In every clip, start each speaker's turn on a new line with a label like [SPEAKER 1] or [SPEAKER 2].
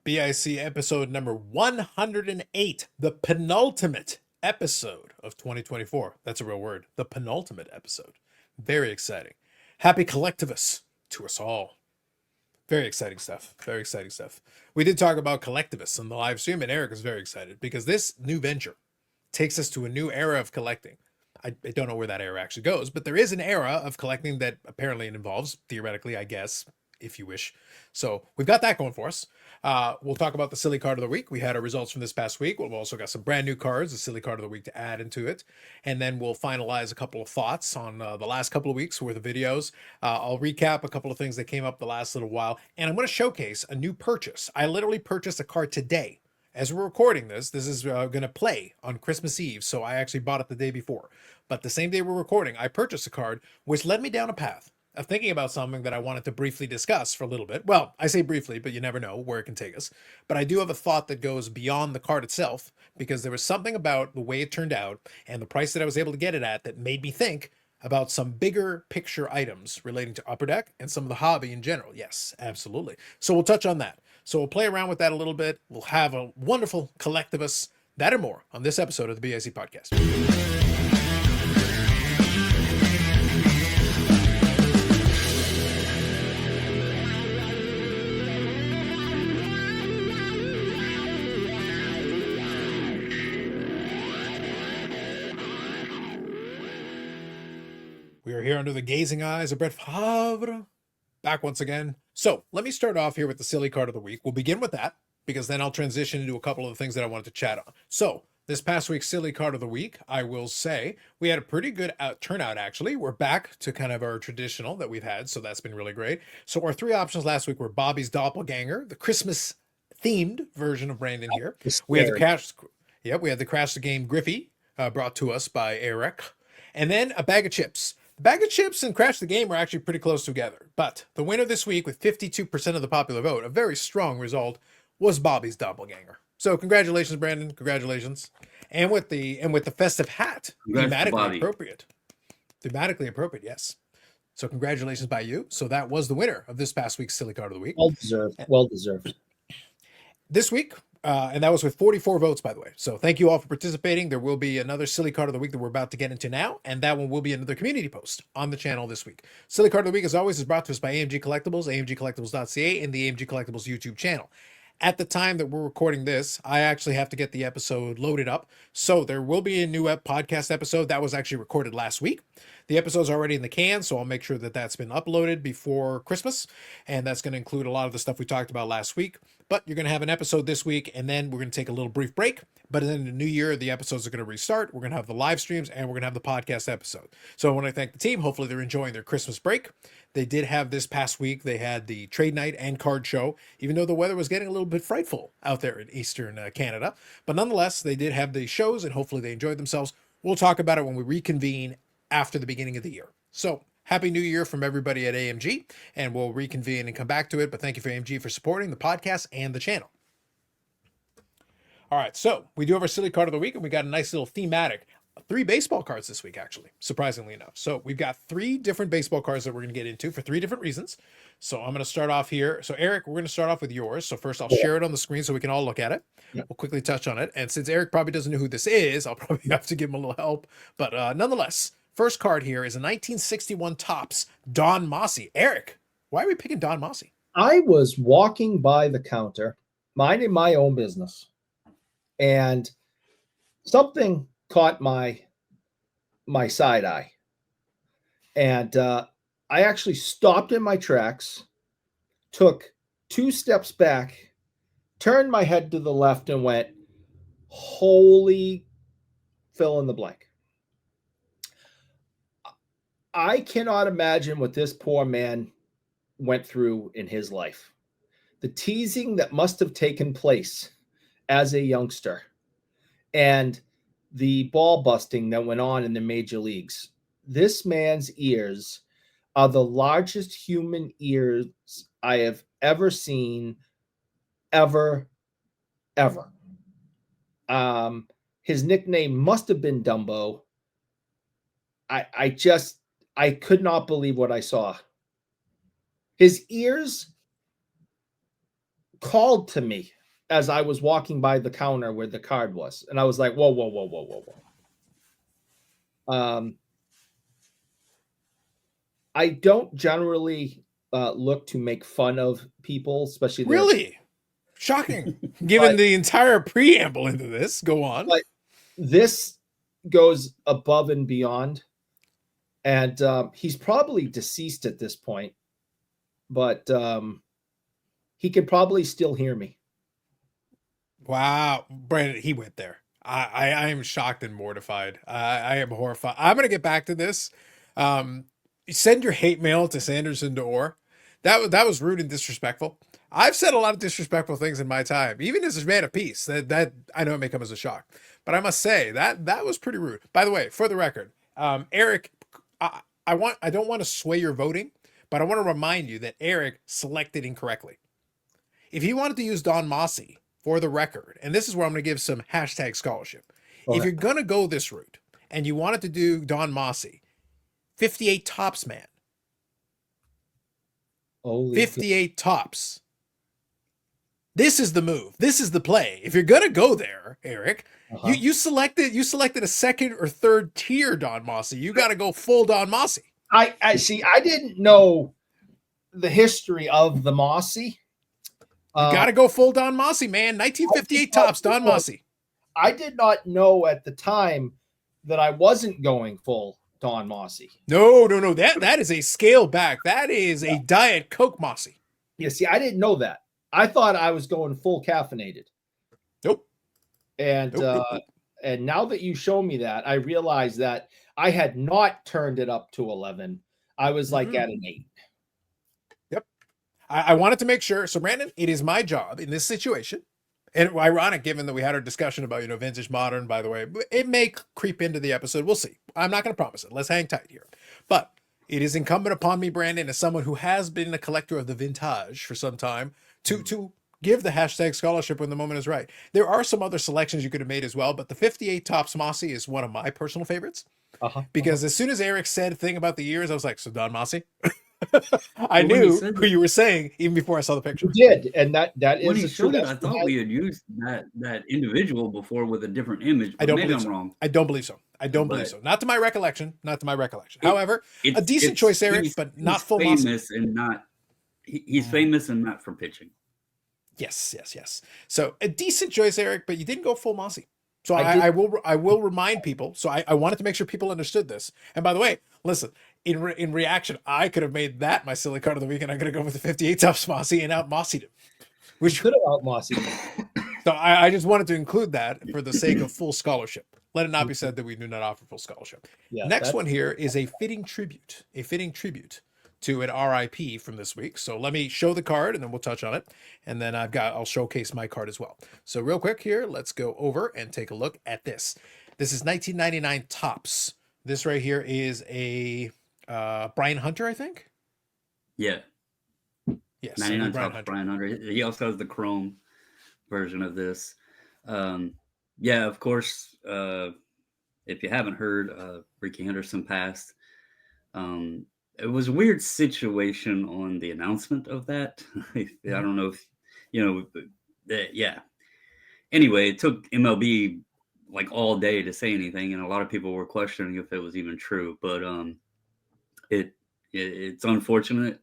[SPEAKER 1] BIC episode number 108, the penultimate episode of 2024. That's a real word. The penultimate episode. Very exciting. Happy collectivists to us all. Very exciting stuff. Very exciting stuff. We did talk about collectivists on the live stream, and Eric is very excited because this new venture takes us to a new era of collecting. I don't know where that era actually goes, but there is an era of collecting that apparently it involves, theoretically, I guess, if you wish. So we've got that going for us. We'll talk about the silly card of the week. We had our results from this past week. We've also got some brand new cards, the silly card of the week to add into it. And then we'll finalize a couple of thoughts on the last couple of weeks worth of videos. I'll recap a couple of things that came up the last little while. And I'm going to showcase a new purchase. I literally purchased a card today. As we're recording this is going to play on Christmas Eve, so I actually bought it the day before. But the same day we're recording, I purchased a card, which led me down a path of thinking about something that I wanted to briefly discuss for a little bit. Well, I say briefly, but you never know where it can take us. But I do have a thought that goes beyond the card itself, because there was something about the way it turned out and the price that I was able to get it at that made me think about some bigger picture items relating to Upper Deck and some of the hobby in general. Yes, absolutely. So we'll touch on that. So we'll play around with that a little bit. We'll have a wonderful collectivist, that and more on this episode of the BIC podcast. We are here under the gazing eyes of Brett Favre, back once again. So let me start off here with the silly card of the week. We'll begin with that, because then I'll transition into a couple of the things that I wanted to chat on. So this past week's silly card of the week, I will say we had a pretty good turnout, actually. We're back to kind of our traditional that we've had, so that's been really great. So our three options last week were Bobby's Doppelganger, the Christmas themed version of Brandon here. We had the Crash the Game Griffey, brought to us by Eric, and then a bag of chips. Bag of chips and Crash the Game are actually pretty close together, but the winner this week with 52% of the popular vote, a very strong result, was Bobby's Doppelganger. So congratulations, Brandon. Congratulations. And with the festive hat, thematically appropriate. Thematically appropriate, yes. So congratulations by you. So that was the winner of this past week's silly card of the week.
[SPEAKER 2] Well deserved. Well deserved.
[SPEAKER 1] This week, and that was with 44 votes, by the way. So thank you all for participating. There will be another silly card of the week that we're about to get into now, and that one will be another community post on the channel this week. Silly card of the week, as always, is brought to us by AMG Collectibles, amgcollectibles.ca, and the AMG Collectibles YouTube channel. At the time that we're recording this, I actually have to get the episode loaded up. So there will be a new podcast episode that was actually recorded last week. The episode's already in the can, so I'll make sure that that's been uploaded before Christmas. And that's going to include a lot of the stuff we talked about last week. But you're going to have an episode this week, and then we're going to take a little brief break. But in the new year, the episodes are going to restart. We're going to have the live streams, and we're going to have the podcast episode. So I want to thank the team. Hopefully they're enjoying their Christmas break. They did have this past week, they had the trade night and card show, even though the weather was getting a little bit frightful out there in Eastern Canada. But nonetheless, they did have the shows, and hopefully they enjoyed themselves. We'll talk about it when we reconvene after the beginning of the year. So Happy New Year from everybody at AMG, and we'll reconvene and come back to it. But thank you for AMG for supporting the podcast and the channel. All right, so we do have our silly card of the week, and we got a nice little thematic. 3 baseball cards this week, actually, surprisingly enough. So we've got 3 different baseball cards that we're going to get into for 3 different reasons. So I'm going to start off here. So Eric, we're going to start off with yours. So first I'll share it on the screen so we can all look at it. We'll quickly touch on it. And since Eric probably doesn't know who this is, I'll probably have to give him a little help. But nonetheless, first card here is a 1961 Topps Don Mossy. Eric, why are we picking Don Mossy?
[SPEAKER 2] I was walking by the counter, minding my own business, and something caught my side eye. And I actually stopped in my tracks, took 2 steps back, turned my head to the left, and went, holy fill in the blank. I cannot imagine what this poor man went through in his life. The teasing that must have taken place as a youngster, and the ball busting that went on in the major leagues. This man's ears are the largest human ears I have ever seen, ever. His nickname must have been Dumbo. I could not believe what I saw. His ears called to me as I was walking by the counter where the card was, and I was like, "Whoa, whoa, whoa, whoa, whoa, whoa!" I don't generally look to make fun of people, especially their.
[SPEAKER 1] Really shocking, given
[SPEAKER 2] But,
[SPEAKER 1] the entire preamble into this. Go on.
[SPEAKER 2] but this goes above and beyond, and he's probably deceased at this point, but he could probably still hear me.
[SPEAKER 1] Wow, Brandon, he went there. I am shocked and mortified. I am horrified. I'm gonna get back to this. Um, Send your hate mail to Sanderson to Orr. That was rude and disrespectful. I've said a lot of disrespectful things in my time, even as a man of peace. That I know it may come as a shock, but I must say that was pretty rude. By the way, for the record, Eric, I don't want to sway your voting, but I want to remind you that Eric selected incorrectly. If he wanted to use Don Mossy for the record, and this is where I'm going to give some hashtag scholarship.
[SPEAKER 2] Okay.
[SPEAKER 1] If you're going to go this route and you wanted to do Don Mossy, 58 tops, man.
[SPEAKER 2] Holy
[SPEAKER 1] 58 tops. This is the move. This is the play. If you're going to go there, Eric, you selected a second or third tier Don Mossy. You got to go full Don Mossy.
[SPEAKER 2] I see. I didn't know the history of the Mossy.
[SPEAKER 1] You got to go full Don Mossy, man. 1958 tops, Don Mossy.
[SPEAKER 2] I did not know at the time that I wasn't going full Don Mossy.
[SPEAKER 1] No. That is a scale back. That is a Diet Coke Mossy.
[SPEAKER 2] Yeah, see, I didn't know that. I thought I was going full caffeinated.
[SPEAKER 1] Nope.
[SPEAKER 2] And and now that you show me that, I realize that I had not turned it up to 11. I was like at an 8.
[SPEAKER 1] Yep. I wanted to make sure. So, Brandon, it is my job in this situation. And ironic, given that we had our discussion about, vintage modern, by the way, it may creep into the episode. We'll see. I'm not going to promise it. Let's hang tight here. But it is incumbent upon me, Brandon, as someone who has been a collector of the vintage for some time, to give the hashtag scholarship when the moment is right. There are some other selections you could have made as well, but the 58 tops Mossy is one of my personal favorites. Because as soon as Eric said a thing about the years, I was like, so Don Mossy? I knew who you were saying even before I saw the picture.
[SPEAKER 2] You did, and that is
[SPEAKER 3] when he showed it. I thought we had used that individual before with a different image. But maybe I'm wrong.
[SPEAKER 1] I don't believe so. Believe so. Not to my recollection. However, a decent choice, Eric, but not full
[SPEAKER 3] famous and not. He's famous and not for pitching.
[SPEAKER 1] Yes. So a decent choice, Eric, but you didn't go full Mossy. So I will remind people. So I wanted to make sure people understood this. And by the way, listen, in reaction, I could have made that my silly card of the week, and I'm going to go with the 58 tops Mossy and out Mossied him.
[SPEAKER 2] Which could have out Mossy.
[SPEAKER 1] So I just wanted to include that for the sake of full scholarship. Let it not be said that we do not offer full scholarship. Yeah, next one here is a fitting tribute to an RIP from this week. So let me show the card and then we'll touch on it. And then I'll showcase my card as well. So real quick here, let's go over and take a look at this. This is 1999 tops. This right here is a Brian Hunter, I think.
[SPEAKER 3] Yeah.
[SPEAKER 1] Yes.
[SPEAKER 3] 99 tops Brian Hunter. He also has the chrome version of this. Yeah, of course. If you haven't heard, Ricky Henderson passed. It was a weird situation on the announcement of that. I don't know if, yeah. Anyway, it took MLB like all day to say anything, and a lot of people were questioning if it was even true. But it's unfortunate.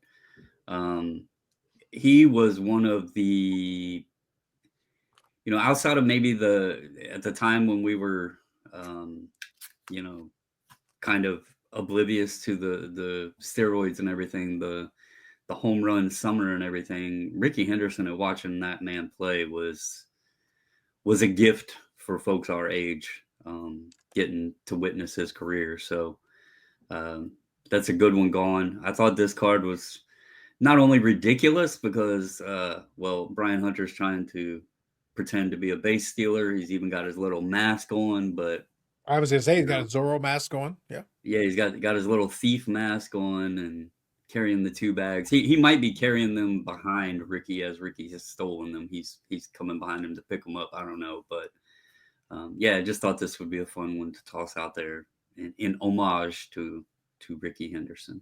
[SPEAKER 3] He was one of the, outside of maybe at the time when we were, kind of oblivious to the steroids and everything, the home run summer and everything. Ricky Henderson and watching that man play was a gift for folks our age, getting to witness his career. So that's a good one gone. I thought this card was not only ridiculous because, Brian Hunter's trying to pretend to be a base stealer. He's even got his little mask on, but
[SPEAKER 1] I was going to say he's got a Zorro mask on. Yeah.
[SPEAKER 3] Yeah, he's got his little thief mask on and carrying the 2 bags. He might be carrying them behind Ricky as Ricky has stolen them. He's coming behind him to pick them up. I don't know, but I just thought this would be a fun one to toss out there in homage to Ricky Henderson.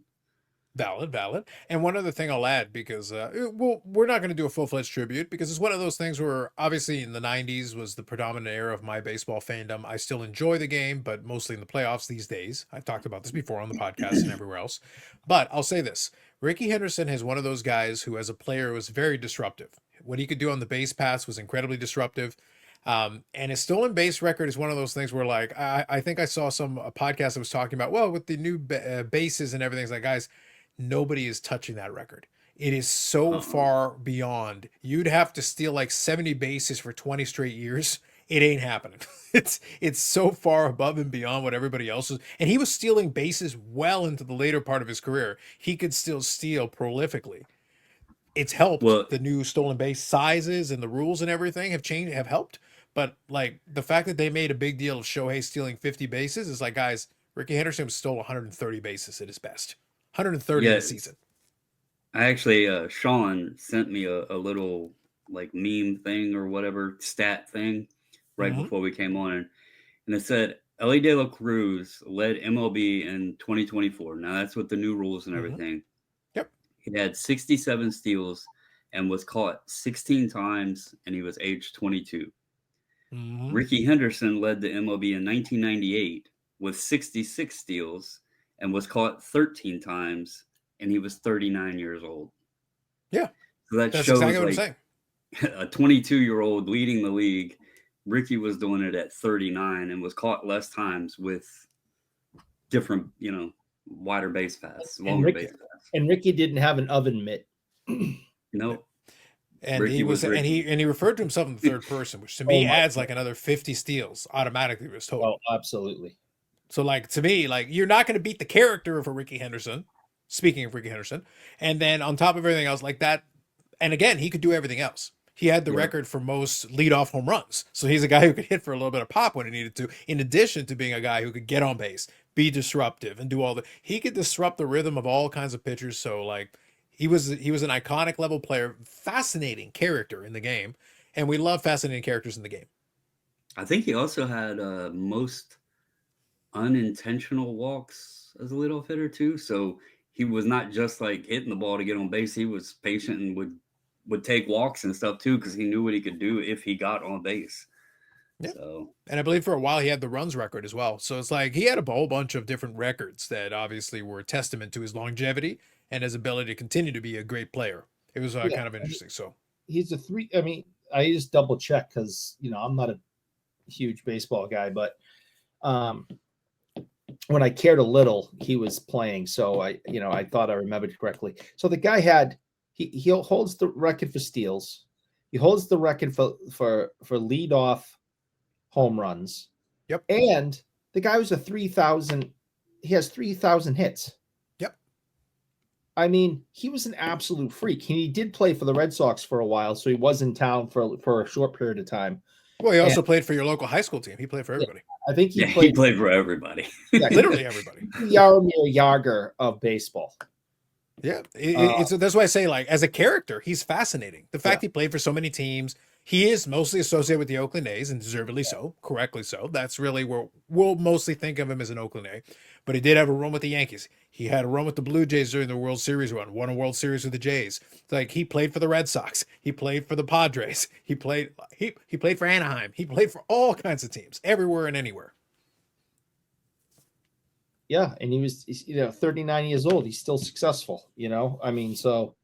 [SPEAKER 1] Valid, valid. And one other thing I'll add, because we're not going to do a full-fledged tribute because it's one of those things where obviously in the 90s was the predominant era of my baseball fandom. I still enjoy the game, but mostly in the playoffs these days. I've talked about this before on the podcast and everywhere else. But I'll say this. Ricky Henderson is one of those guys who as a player was very disruptive. What he could do on the base paths was incredibly disruptive. And his stolen base record is one of those things where, like, I think I saw a podcast that was talking about, well, with the new bases and everything, it's like, guys, nobody is touching that record. It is so far beyond. You'd have to steal like 70 bases for 20 straight years. It ain't happening. It's so far above and beyond what everybody else is. And he was stealing bases well into the later part of his career. He could still steal prolifically. It's helped.
[SPEAKER 3] Well,
[SPEAKER 1] The new stolen base sizes and the rules and everything have changed, have helped. But like the fact that they made a big deal of Shohei stealing 50 bases is like, guys, Ricky Henderson stole 130 bases at his best. 130 in
[SPEAKER 3] yeah,
[SPEAKER 1] a season.
[SPEAKER 3] I actually, Sean sent me a little like meme thing or whatever stat thing right
[SPEAKER 1] Mhm.
[SPEAKER 3] before we came on, and it said Ellie De La Cruz led MLB in 2024. Now that's with the new rules and
[SPEAKER 1] Mhm.
[SPEAKER 3] everything.
[SPEAKER 1] Yep.
[SPEAKER 3] He had 67 steals and was caught 16 times, and he was age 22.
[SPEAKER 1] Mhm.
[SPEAKER 3] Ricky Henderson led the MLB in 1998 with 66 steals and was caught 13 times, and he was 39 years old.
[SPEAKER 1] Yeah.
[SPEAKER 3] So that
[SPEAKER 1] That's exactly
[SPEAKER 3] shows
[SPEAKER 1] what I'm
[SPEAKER 3] like
[SPEAKER 1] saying.
[SPEAKER 3] a 22-year-old leading the league. Ricky was doing it at 39 and was caught less times with different, wider base paths,
[SPEAKER 2] And
[SPEAKER 3] longer
[SPEAKER 2] Ricky
[SPEAKER 3] base paths.
[SPEAKER 2] and Ricky didn't have an oven mitt.
[SPEAKER 3] Nope.
[SPEAKER 1] And
[SPEAKER 3] Ricky
[SPEAKER 1] he
[SPEAKER 3] was
[SPEAKER 1] was and
[SPEAKER 3] Ricky.
[SPEAKER 1] he referred to himself in the third person, which to
[SPEAKER 2] Oh
[SPEAKER 1] me
[SPEAKER 2] my
[SPEAKER 1] adds
[SPEAKER 2] God.
[SPEAKER 1] like another 50 steals automatically to his total.
[SPEAKER 2] Oh, absolutely.
[SPEAKER 1] So like to me, like you're not going to beat the character of a Ricky Henderson. Speaking of Ricky Henderson, and then on top of everything else, like that, and again, he could do everything else. He had the
[SPEAKER 3] Yeah.
[SPEAKER 1] record for most leadoff home runs, so he's a guy who could hit for a little bit of pop when he needed to. In addition to being a guy who could get on base, be disruptive, and do all the, he could disrupt the rhythm of all kinds of pitchers. So like, he was an iconic level player, fascinating character in the game, and we love fascinating characters in the game.
[SPEAKER 3] I think he also had most unintentional walks as a leadoff hitter too. So he was not just like hitting the ball to get on base. He was patient and would take walks and stuff too because he knew what he could do if he got on base.
[SPEAKER 1] Yeah.
[SPEAKER 3] So
[SPEAKER 1] And I believe for a while he had the runs record as well. So it's like he had a whole bunch of different records that obviously were a testament to his longevity and his ability to continue to be a great player. It was
[SPEAKER 2] Yeah,
[SPEAKER 1] kind of interesting. So,
[SPEAKER 2] he's a three. I mean, I just double check because I'm not a huge baseball guy, but um, when I cared a little, he was playing. So I thought I remembered correctly. So the guy had he holds the record for steals. He holds the record for leadoff home runs.
[SPEAKER 1] yep.
[SPEAKER 2] And the guy was a 3,000. He has 3,000 hits.
[SPEAKER 1] Yep.
[SPEAKER 2] I mean, he was an absolute freak. He did play for the Red Sox for a while, so he was in town for a short period of time.
[SPEAKER 1] Well, he also
[SPEAKER 2] And
[SPEAKER 1] played for your local high school team. He played for everybody.
[SPEAKER 2] I think he
[SPEAKER 3] yeah, he
[SPEAKER 2] played
[SPEAKER 3] played for everybody.
[SPEAKER 1] Literally everybody.
[SPEAKER 2] Yaromir Yager of baseball.
[SPEAKER 1] Yeah. It's that's why I say, like, as a character, he's fascinating. The fact he played for so many teams, he is mostly associated with the Oakland A's, and deservedly so, correctly so. That's really where we'll mostly think of him as an Oakland A. But he did have a run with the Yankees. He had a run with the Blue Jays during the World Series run, won a World Series with the Jays. Like, he played for the Red Sox. He played for the Padres. He played for Anaheim. He played for all kinds of teams, everywhere and anywhere.
[SPEAKER 2] Yeah, and he was 39 years old. He's still successful. I mean, so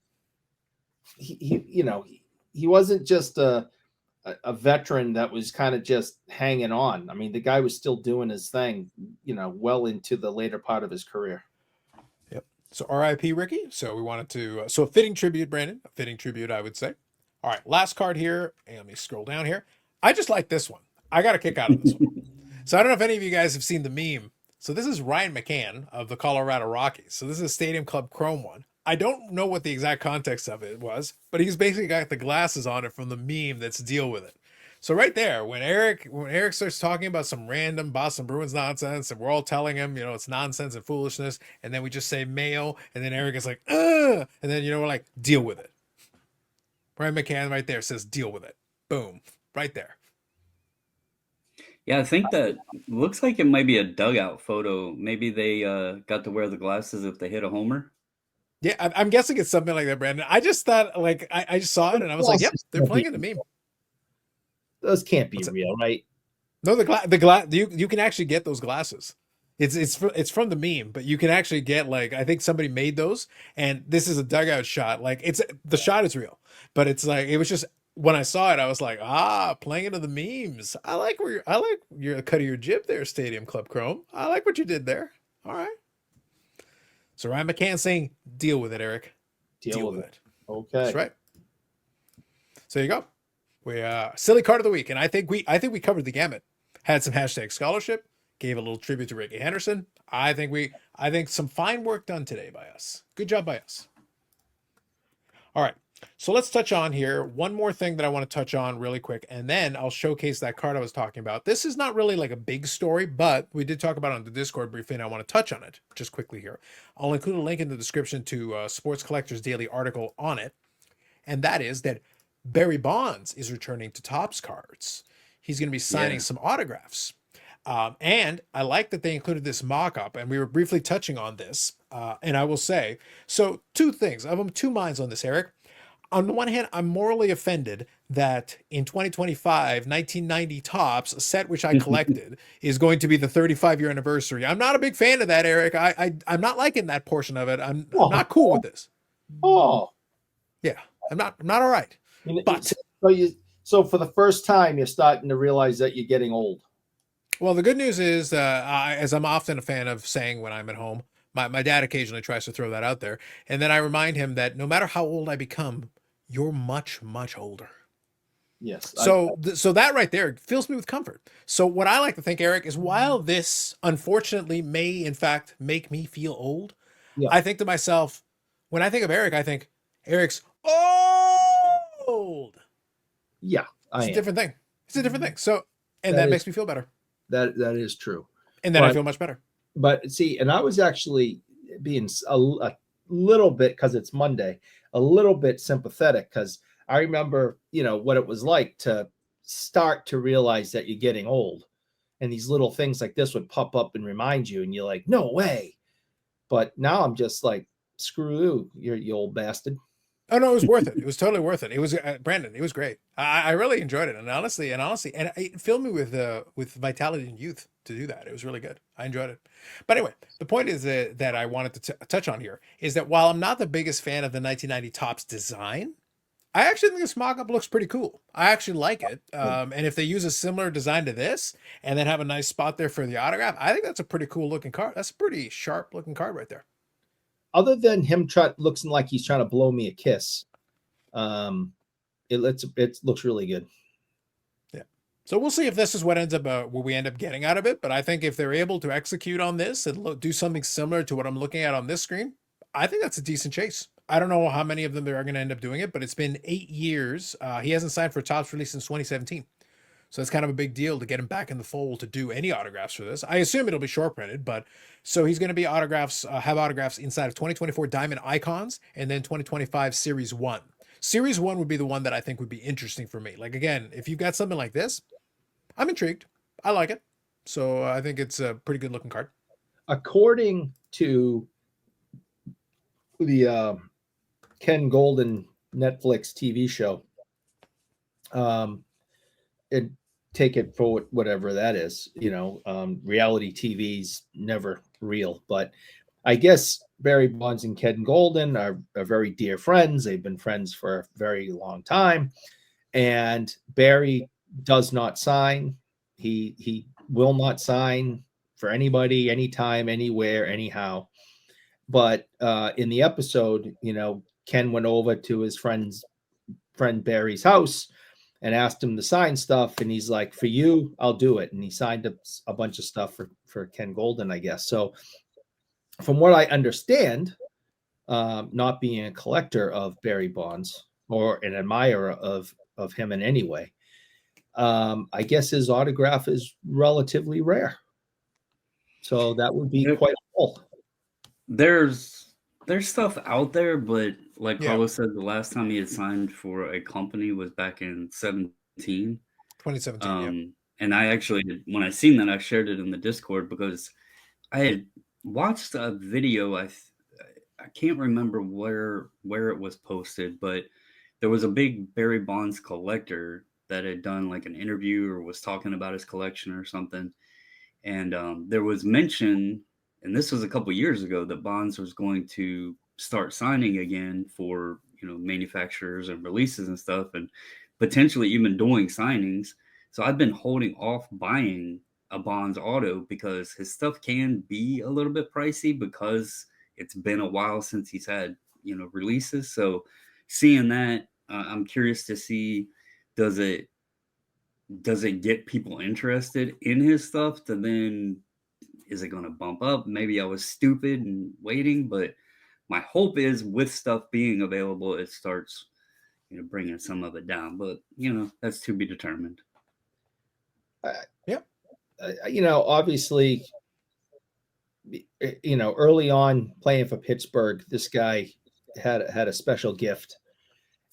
[SPEAKER 2] he wasn't just a veteran that was kind of just hanging on. I mean, the guy was still doing his thing, well into the later part of his career.
[SPEAKER 1] Yep. So R.I.P. Ricky. So we wanted to, so a fitting tribute, Brandon. A fitting tribute, I would say. All right, last card here. And let me scroll down here. I just like this one. I got a kick out of this one. So I don't know if any of you guys have seen the meme. So this is Ryan McCann of the Colorado Rockies. So this is a Stadium Club Chrome one. I don't know what the exact context of it was, but he's basically got the glasses on it from the meme that's Deal With It. So right there, when Eric starts talking about some random Boston Bruins nonsense, and we're all telling him, it's nonsense and foolishness, and then we just say Mayo, and then Eric is like, ugh, and then we're like, deal with it. Ryan McCann right there says, deal with it. Boom, right there.
[SPEAKER 3] Yeah, I think that looks like it might be a dugout photo. Maybe they got to wear the glasses if they hit a homer.
[SPEAKER 1] Yeah, I'm guessing it's something like that, Brandon. I just thought, like, I just saw it and I was like, yep, they're playing in the meme.
[SPEAKER 2] Those can't be
[SPEAKER 1] What's it?
[SPEAKER 2] real, right?
[SPEAKER 1] No, the glass you can actually get those glasses. It's from the meme, but you can actually get, like, I think somebody made those, and this is a dugout shot. Like, it's the shot is real, but it's like it was just when I saw it, I was like, playing into the memes. I like your cut of your jib there, Stadium Club Chrome. I like what you did there. All right. So Ryan McCann saying, deal with it, Eric. Deal with it.
[SPEAKER 2] Okay.
[SPEAKER 1] That's right. So there you go. We silly card of the week, and I think we covered the gamut. Had some hashtag scholarship, gave a little tribute to Ricky Henderson. I think some fine work done today by us. Good job by us. All right. So let's touch on here one more thing that I want to touch on really quick, and then I'll showcase that card I was talking about. This is not really like a big story, but we did talk about it on the Discord briefly, and I want to touch on it just quickly here. I'll include a link in the description to Sports Collectors Daily article on it, and that is that Barry Bonds is returning to Topps Cards. He's going to be signing some autographs. And I like that they included this mock-up, and we were briefly touching on this. And I will say, so two things. I have two minds on this, Eric. On the one hand, I'm morally offended that in 2025, 1990 Topps, a set which I collected, is going to be the 35-year anniversary. I'm not a big fan of that, Eric. I'm not liking that portion of it. I'm not cool with this.
[SPEAKER 2] Oh,
[SPEAKER 1] yeah, I'm not all right. But
[SPEAKER 2] so for the first time, you're starting to realize that you're getting old.
[SPEAKER 1] Well, the good news is, as I'm often a fan of saying when I'm at home, my dad occasionally tries to throw that out there, and then I remind him that no matter how old I become, you're much, much older.
[SPEAKER 2] Yes.
[SPEAKER 1] So that right there fills me with comfort. So what I like to think, Eric, is while this unfortunately may in fact make me feel old, I think to myself, when I think of Eric, I think Eric's old.
[SPEAKER 2] Yeah,
[SPEAKER 1] it's a different thing. It's a different thing. So, and that makes me feel better.
[SPEAKER 2] That is true.
[SPEAKER 1] And then I feel much better.
[SPEAKER 2] But see, and I was actually being a little bit, because it's Monday, a little bit sympathetic, because I remember, what it was like to start to realize that you're getting old, and these little things like this would pop up and remind you, and you're like, no way. But now I'm just like, screw you, you old bastard.
[SPEAKER 1] Oh no, it was worth it. It was totally worth it. It was Brandon. It was great. I really enjoyed it, and honestly, and it filled me with vitality and youth to do that. It was really good. I enjoyed it. But anyway, the point is that I wanted to touch on here is that while I'm not the biggest fan of the 1990 Topps design, I actually think this mock-up looks pretty cool. I actually like it. And if they use a similar design to this and then have a nice spot there for the autograph, I think that's a pretty cool looking card. That's a pretty sharp looking card right there.
[SPEAKER 2] Other than him looks like he's trying to blow me a kiss, it looks really good.
[SPEAKER 1] Yeah. So we'll see if this is what ends up what we end up getting out of it. But I think if they're able to execute on this and do something similar to what I'm looking at on this screen, I think that's a decent chase. I don't know how many of them are going to end up doing it, but it's been 8 years. He hasn't signed for Topps release since 2017. So it's kind of a big deal to get him back in the fold to do any autographs for this. I assume it'll be short printed, but so he's going to be have autographs inside of 2024 Diamond Icons and then 2025 Series 1. Series 1 would be the one that I think would be interesting for me. Like, again, if you've got something like this, I'm intrigued. I like it. So I think it's a pretty good looking card.
[SPEAKER 2] According to the Ken Golden Netflix TV show, and take it for whatever that is, reality TV's never real, but I guess Barry Bonds and Ken Golden are very dear friends. They've been friends for a very long time, and Barry does not sign. He will not sign for anybody, anytime, anywhere, anyhow. But in the episode, Ken went over to his friend Barry's house and asked him to sign stuff, and he's like, for you, I'll do it. And he signed a bunch of stuff for Ken Golden, I guess. So from what I understand, not being a collector of Barry Bonds or an admirer of him in any way, I guess his autograph is relatively rare. So that would be quite cool.
[SPEAKER 3] There's stuff out there, but like Carlos said, the last time he had signed for a company was back in
[SPEAKER 1] 2017.
[SPEAKER 3] And I actually, when I seen that, I shared it in the Discord because I had watched a video. I I can't remember where it was posted, but there was a big Barry Bonds collector that had done like an interview or was talking about his collection or something. And there was mention, and this was a couple years ago, that Bonds was going to start signing again for, manufacturers and releases and stuff, and potentially even doing signings. So I've been holding off buying a Bonds auto because his stuff can be a little bit pricey because it's been a while since he's had, releases. So seeing that, I'm curious to see, does it get people interested in his stuff, to then, is it going to bump up? Maybe I was stupid and waiting, but my hope is with stuff being available, it starts, bringing some of it down. But, that's to be determined.
[SPEAKER 1] Yep.
[SPEAKER 2] Obviously, early on playing for Pittsburgh, this guy had a special gift,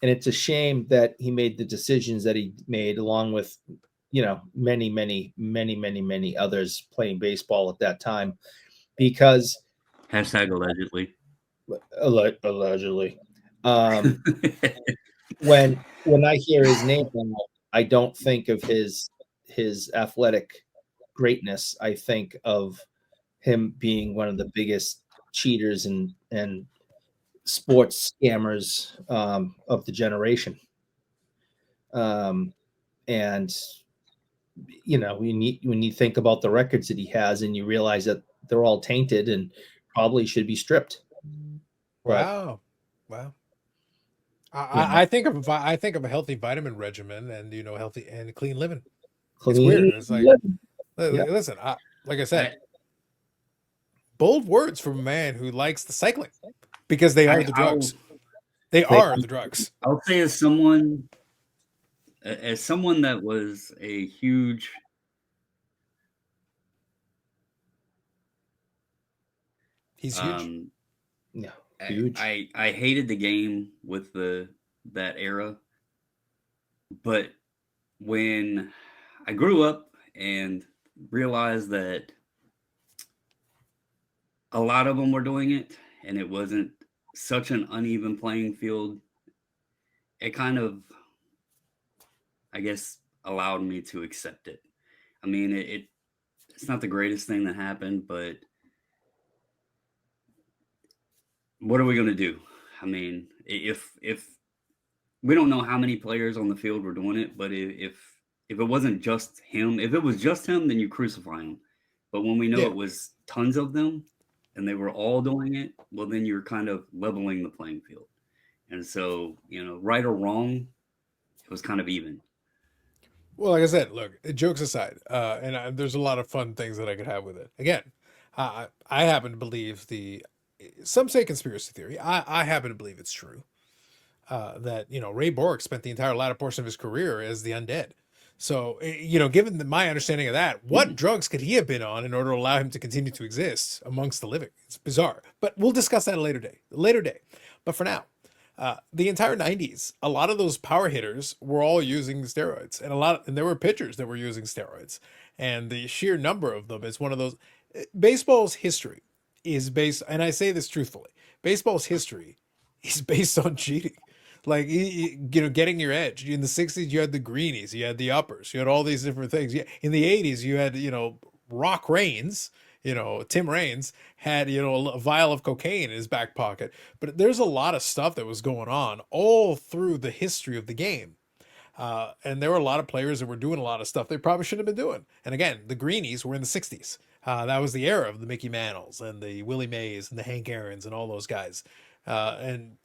[SPEAKER 2] and it's a shame that he made the decisions that he made, along with many others playing baseball at that time, because
[SPEAKER 3] Hashtag allegedly.
[SPEAKER 2] allegedly, when I hear his name, I don't think of his athletic greatness. I think of him being one of the biggest cheaters and sports scammers of the generation. And when you think about the records that he has, and you realize that they're all tainted and probably should be stripped.
[SPEAKER 1] Wow. I think of a healthy vitamin regimen and healthy and clean living. It's weird. It's like, listen, like I said, bold words from a man who likes the cycling, because they are the drugs. They are the drugs.
[SPEAKER 3] I'll say, as someone that was a huge
[SPEAKER 1] He's huge.
[SPEAKER 2] Huge.
[SPEAKER 3] I hated the game with that era, but when I grew up and realized that a lot of them were doing it, and it wasn't such an uneven playing field, it kind of, I guess, allowed me to accept it. I mean, it's not the greatest thing that happened, but what are we going to do? I mean, if we don't know how many players on the field were doing it, but if it wasn't just him, if it was just him, then you crucify him. But when we know it was tons of them and they were all doing it, well, then you're kind of leveling the playing field. And so, right or wrong, it was kind of even.
[SPEAKER 1] Well, like I said, look, jokes aside, there's a lot of fun things that I could have with it. Again, I happen to believe some say conspiracy theory. I happen to believe it's true. That Ray Bork spent the entire latter portion of his career as the undead. So given my understanding of that, what drugs could he have been on in order to allow him to continue to exist amongst the living? It's bizarre, but we'll discuss that at a later day. But for now, the entire 90s, a lot of those power hitters were all using steroids, and there were pitchers that were using steroids, and the sheer number of them is one of those. Baseball's history is based, and I say this truthfully, baseball's history is based on cheating. Like, getting your edge. In the 60s, you had the greenies, you had the uppers, you had all these different things. In the 80s, you had, Rock Raines, Tim Raines had, a vial of cocaine in his back pocket. But there's a lot of stuff that was going on all through the history of the game. And there were a lot of players that were doing a lot of stuff they probably shouldn't have been doing. And again, the greenies were in the 60s. That was the era of the Mickey Mantles and the Willie Mays and the Hank Aaron's and all those guys. And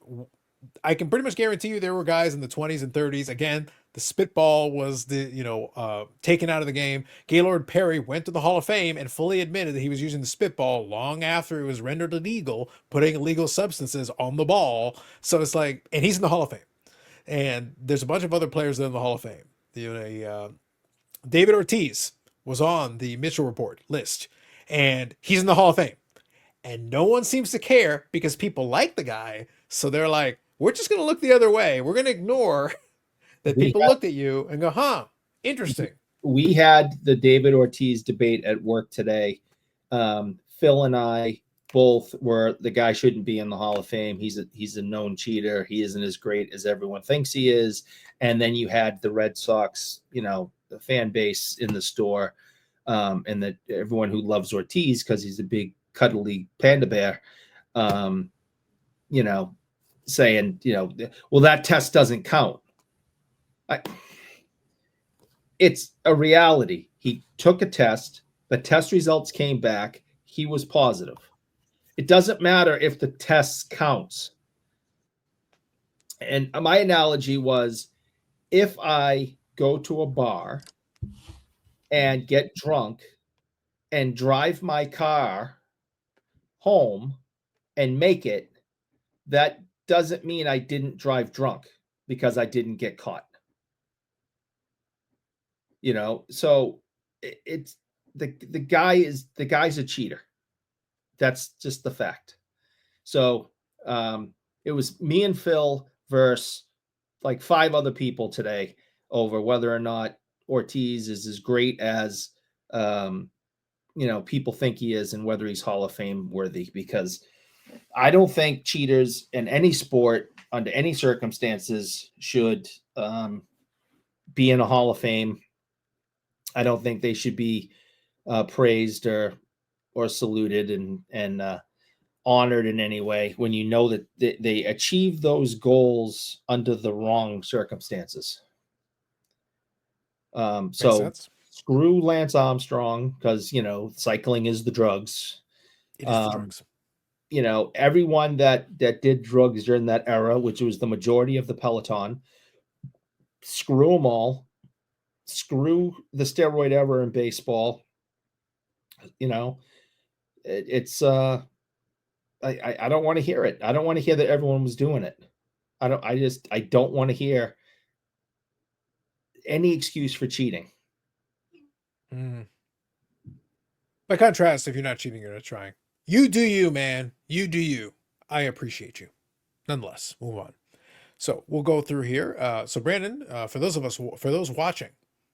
[SPEAKER 1] I can pretty much guarantee you there were guys in the 20s and 30s. Again, the spitball was taken out of the game. Gaylord Perry went to the Hall of Fame and fully admitted that he was using the spitball long after it was rendered illegal, putting illegal substances on the ball. So it's like, and he's in the Hall of Fame. And there's a bunch of other players that are in the Hall of Fame. David Ortiz was on the Mitchell Report list, and he's in the Hall of Fame. And no one seems to care because people like the guy. So they're like, we're just going to look the other way. We're going to ignore that people looked at you and go, interesting.
[SPEAKER 2] We had the David Ortiz debate at work today. Phil and I both where the guy shouldn't be in the Hall of Fame. He's a known cheater. He isn't as great as everyone thinks he is. And then you had the Red Sox, the fan base in the store, and that everyone who loves Ortiz because he's a big cuddly panda bear, saying, well, that test doesn't count. It's a reality. He took a test. The test results came back. He was positive. It doesn't matter if the test counts. And my analogy was, if I go to a bar and get drunk and drive my car home and make it, that doesn't mean I didn't drive drunk because I didn't get caught. So it's the guy's a cheater. That's just the fact. So it was me and Phil versus like 5 other people today over whether or not Ortiz is as great as people think he is, and whether he's Hall of Fame worthy, because I don't think cheaters in any sport under any circumstances should be in a Hall of Fame. I don't think they should be praised or saluted and honored in any way when you know that they achieve those goals under the wrong circumstances. So screw Lance Armstrong, because cycling is the drugs.
[SPEAKER 1] It is the drugs.
[SPEAKER 2] Everyone that did drugs during that era, which was the majority of the peloton, screw them all. Screw the steroid era in baseball. It's I don't want to hear it. I don't want to hear that everyone was doing it. I don't want to hear any excuse for cheating.
[SPEAKER 1] By contrast, if you're not cheating, you're not trying. You do you, man. You do you. I appreciate you. Nonetheless, move on. So we'll go through here. So Brandon, for those watching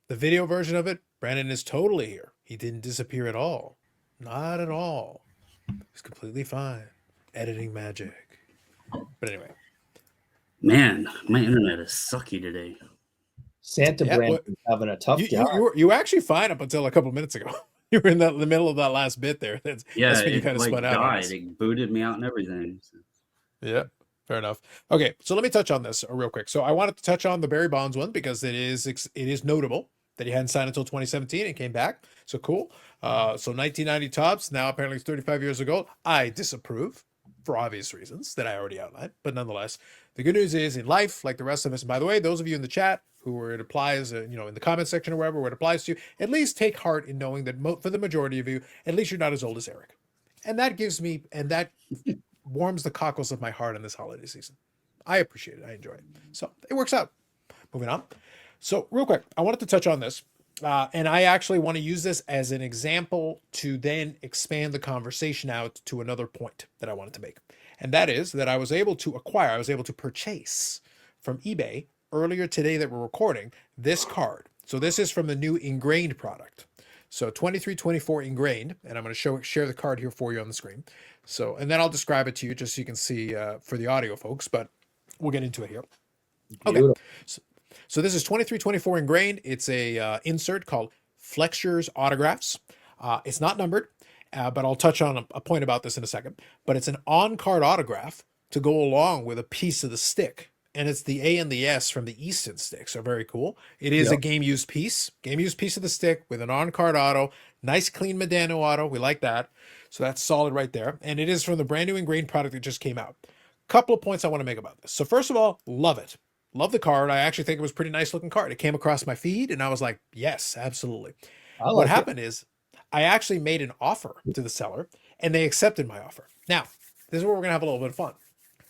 [SPEAKER 1] the video version of it, Brandon is totally here. He didn't disappear at all. Not at all. He's completely fine. Editing magic. But anyway.
[SPEAKER 3] Man, my internet is sucky today.
[SPEAKER 2] Santa Brandon's having a tough job.
[SPEAKER 1] You were actually fine up until a couple minutes ago. You were in the middle of that last bit there. That's when you kind of spun out.
[SPEAKER 3] It booted me out and everything. So.
[SPEAKER 1] Yeah, fair enough. Okay, so let me touch on this real quick. So I wanted to touch on the Barry Bonds one because it is notable that he hadn't signed until 2017 and came back. So cool. So 1990 tops, now apparently 35 years ago. I disapprove for obvious reasons that I already outlined. But nonetheless, the good news is in life, like the rest of us, and by the way, those of you in the chat who it applies, in the comment section or wherever where it applies to you, at least take heart in knowing that for the majority of you, at least you're not as old as Eric. And that that warms the cockles of my heart in this holiday season. I appreciate it. I enjoy it. So it works out. Moving on. So real quick, I wanted to touch on this. And I actually want to use this as an example to then expand the conversation out to another point that I wanted to make. And that is that I was able to purchase from eBay earlier today that we're recording this card. So this is from the new Ingrained product. So 2324 Ingrained, and I'm going to share the card here for you on the screen. So, and then I'll describe it to you just so you can see for the audio folks, but we'll get into it here. Okay. So this is 2324 Ingrained. It's a insert called Flexures Autographs. It's not numbered, but I'll touch on a point about this in a second. But it's an on-card autograph to go along with a piece of the stick. And it's the A and the S from the Easton stick. So very cool. It is a game-used piece of the stick with an on-card auto. Nice, clean Medano auto. We like that. So that's solid right there. And it is from the brand new Ingrained product that just came out. Couple of points I want to make about this. So first of all, love it. Love the card. I actually think it was a pretty nice looking card. It came across my feed and I was like, yes, absolutely. What happened is I actually made an offer to the seller and they accepted my offer. Now, this is where we're going to have a little bit of fun.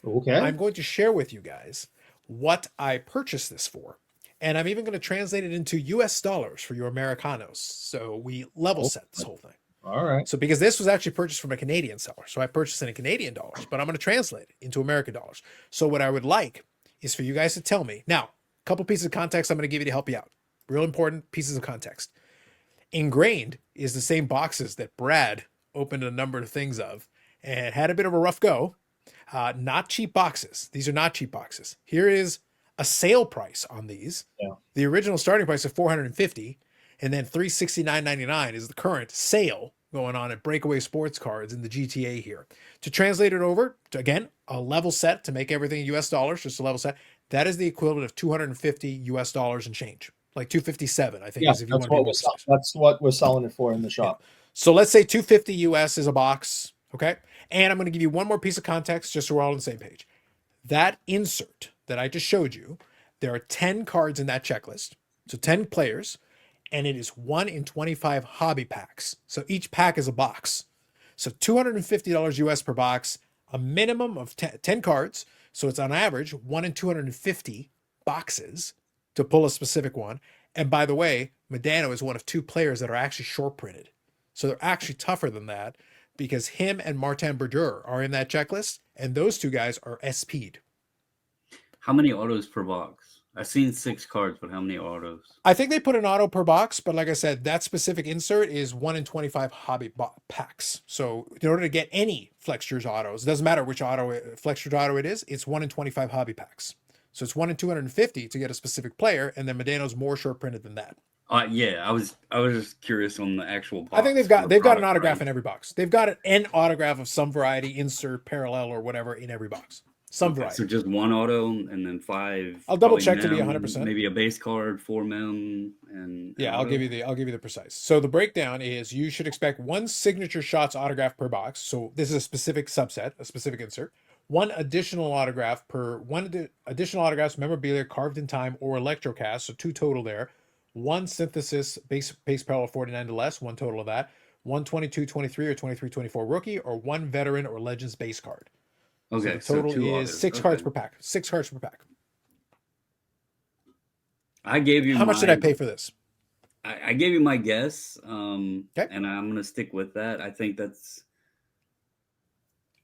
[SPEAKER 2] Okay.
[SPEAKER 1] I'm going to share with you guys what I purchased this for. And I'm even going to translate it into US dollars for your Americanos. So we level set this whole thing.
[SPEAKER 2] All right.
[SPEAKER 1] So because this was actually purchased from a Canadian seller. So I purchased it in Canadian dollars, but I'm going to translate it into American dollars. So what I would like is for you guys to tell me. Now, a couple pieces of context I'm going to give you to help you out. Real important pieces of context. Ingrained is the same boxes that Brad opened a number of things of and had a bit of a rough go. Not cheap boxes. These are not cheap boxes. Here is a sale price on these.
[SPEAKER 2] Yeah.
[SPEAKER 1] The original starting price of $450, and then $369.99 is the current sale going on at Breakaway Sports Cards in the GTA here. To translate it over to, again, a level set to make everything US dollars, just a level set, that is the equivalent of $250 and change. Like 257, I think,
[SPEAKER 2] Yeah,
[SPEAKER 1] is if you want to be more precise.
[SPEAKER 2] that's what we're selling it for in the shop.
[SPEAKER 1] So let's say 250 US is a box, okay? And I'm going to give you one more piece of context just so we're all on the same page. That insert that I just showed you, there are 10 cards in that checklist. So 10 players, and it is 1 in 25 hobby packs. So each pack is a box. So $250 US per box, a minimum of 10 cards. So it's on average 1 in 250 boxes to pull a specific one. And by the way, Medano is one of 2 players that are actually short printed. So they're actually tougher than that because him and Martin Brodeur are in that checklist, and those 2 guys are SP'd.
[SPEAKER 3] How many autos per box? I've seen 6 cards, but how many autos?
[SPEAKER 1] I think they put an auto per box, but like I said, that specific insert is 1 in 25 hobby packs. So in order to get any Flextures autos, it doesn't matter which Flextures auto it is, it's 1 in 25 hobby packs. So it's 1 in 250 to get a specific player, and then Medano's more short printed than that.
[SPEAKER 3] Yeah, I was just curious on the actual box.
[SPEAKER 1] I think they've got an autograph in every box. They've got an autograph of some variety, insert, parallel, or whatever in every box. Some variety.
[SPEAKER 3] So just 1 auto and then 5.
[SPEAKER 1] I'll double check to be 100%.
[SPEAKER 3] Maybe a base card, 4 mem, and
[SPEAKER 1] yeah, I'll give you the precise. So the breakdown is you should expect 1 signature shots autograph per box. So this is a specific subset, a specific insert. 1 additional autograph additional autographs, memorabilia carved in time or electrocast. So 2 total there. 1 synthesis base parallel 49 to less, 1 total of that. 1 22, 23, or 23, 24 rookie, or 1 veteran or legends base card.
[SPEAKER 3] Okay,
[SPEAKER 1] so the total is 6 cards per pack. 6 cards per pack.
[SPEAKER 3] I gave you
[SPEAKER 1] how much did I pay for this?
[SPEAKER 3] I gave you my guess,
[SPEAKER 1] okay.
[SPEAKER 3] And I'm gonna stick with that. I think that's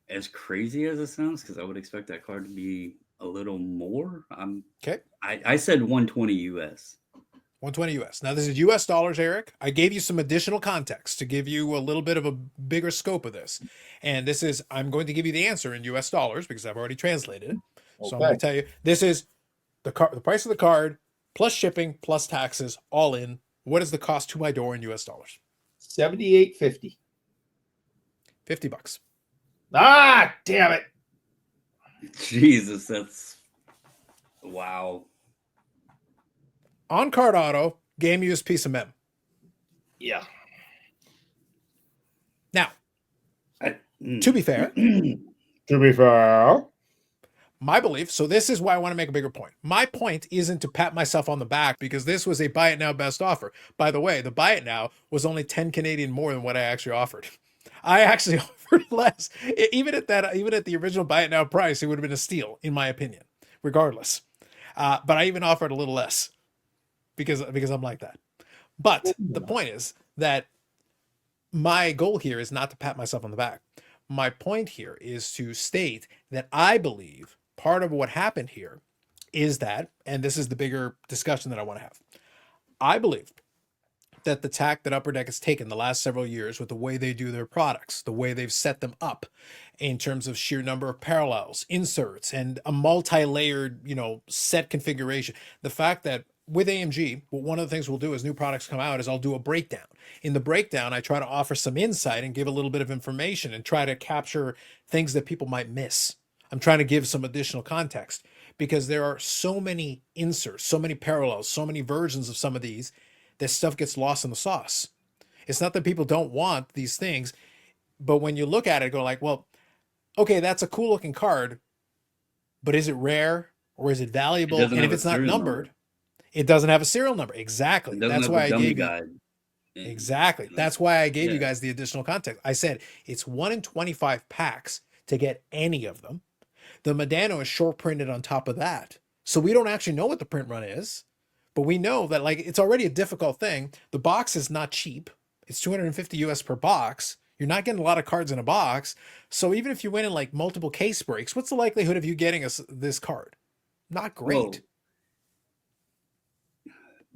[SPEAKER 3] as crazy as it sounds because I would expect that card to be a little more.
[SPEAKER 1] Okay.
[SPEAKER 3] I said 120 US.
[SPEAKER 1] 120 US. Now this is US dollars, Eric. I gave you some additional context to give you a little bit of a bigger scope of this. And this is, I'm going to give you the answer in US dollars because I've already translated it. Okay. So I'm going to tell you, this is the price of the card plus shipping plus taxes all in. What is the cost to my door in US dollars?
[SPEAKER 2] $78.50.
[SPEAKER 1] $50.
[SPEAKER 2] Ah, damn it.
[SPEAKER 3] Jesus, that's wow.
[SPEAKER 1] On card auto, game used piece of mem.
[SPEAKER 2] Yeah.
[SPEAKER 1] Now, to be fair, my belief, so this is why I want to make a bigger point. My point isn't to pat myself on the back because this was a buy it now best offer. By the way, the buy it now was only 10 Canadian more than what I actually offered. I actually offered less. Even at the original buy it now price, it would have been a steal, in my opinion, regardless. But I even offered a little less. Because I'm like that. But the point is that my goal here is not to pat myself on the back. My point here is to state that I believe part of what happened here is that, and this is the bigger discussion that I want to have. I believe that the tack that Upper Deck has taken the last several years with the way they do their products, the way they've set them up in terms of sheer number of parallels, inserts, and a multi-layered, set configuration. The fact that with AMG, one of the things we'll do as new products come out is I'll do a breakdown. In the breakdown, I try to offer some insight and give a little bit of information and try to capture things that people might miss. I'm trying to give some additional context because there are so many inserts, so many parallels, so many versions of some of these that stuff gets lost in the sauce. It's not that people don't want these things, but when you look at it, go like, well, okay, that's a cool looking card, but is it rare or is it valuable? And if it's not numbered, it doesn't have a serial number. Exactly. That's why I gave you. Exactly. That's why I gave you guys the additional context. I said it's 1 in 25 packs to get any of them. The Medano is short printed on top of that. So we don't actually know what the print run is, but we know that it's already a difficult thing. The box is not cheap. It's 250 US per box. You're not getting a lot of cards in a box. So even if you win in multiple case breaks, what's the likelihood of you getting this card? Not great.
[SPEAKER 3] Well,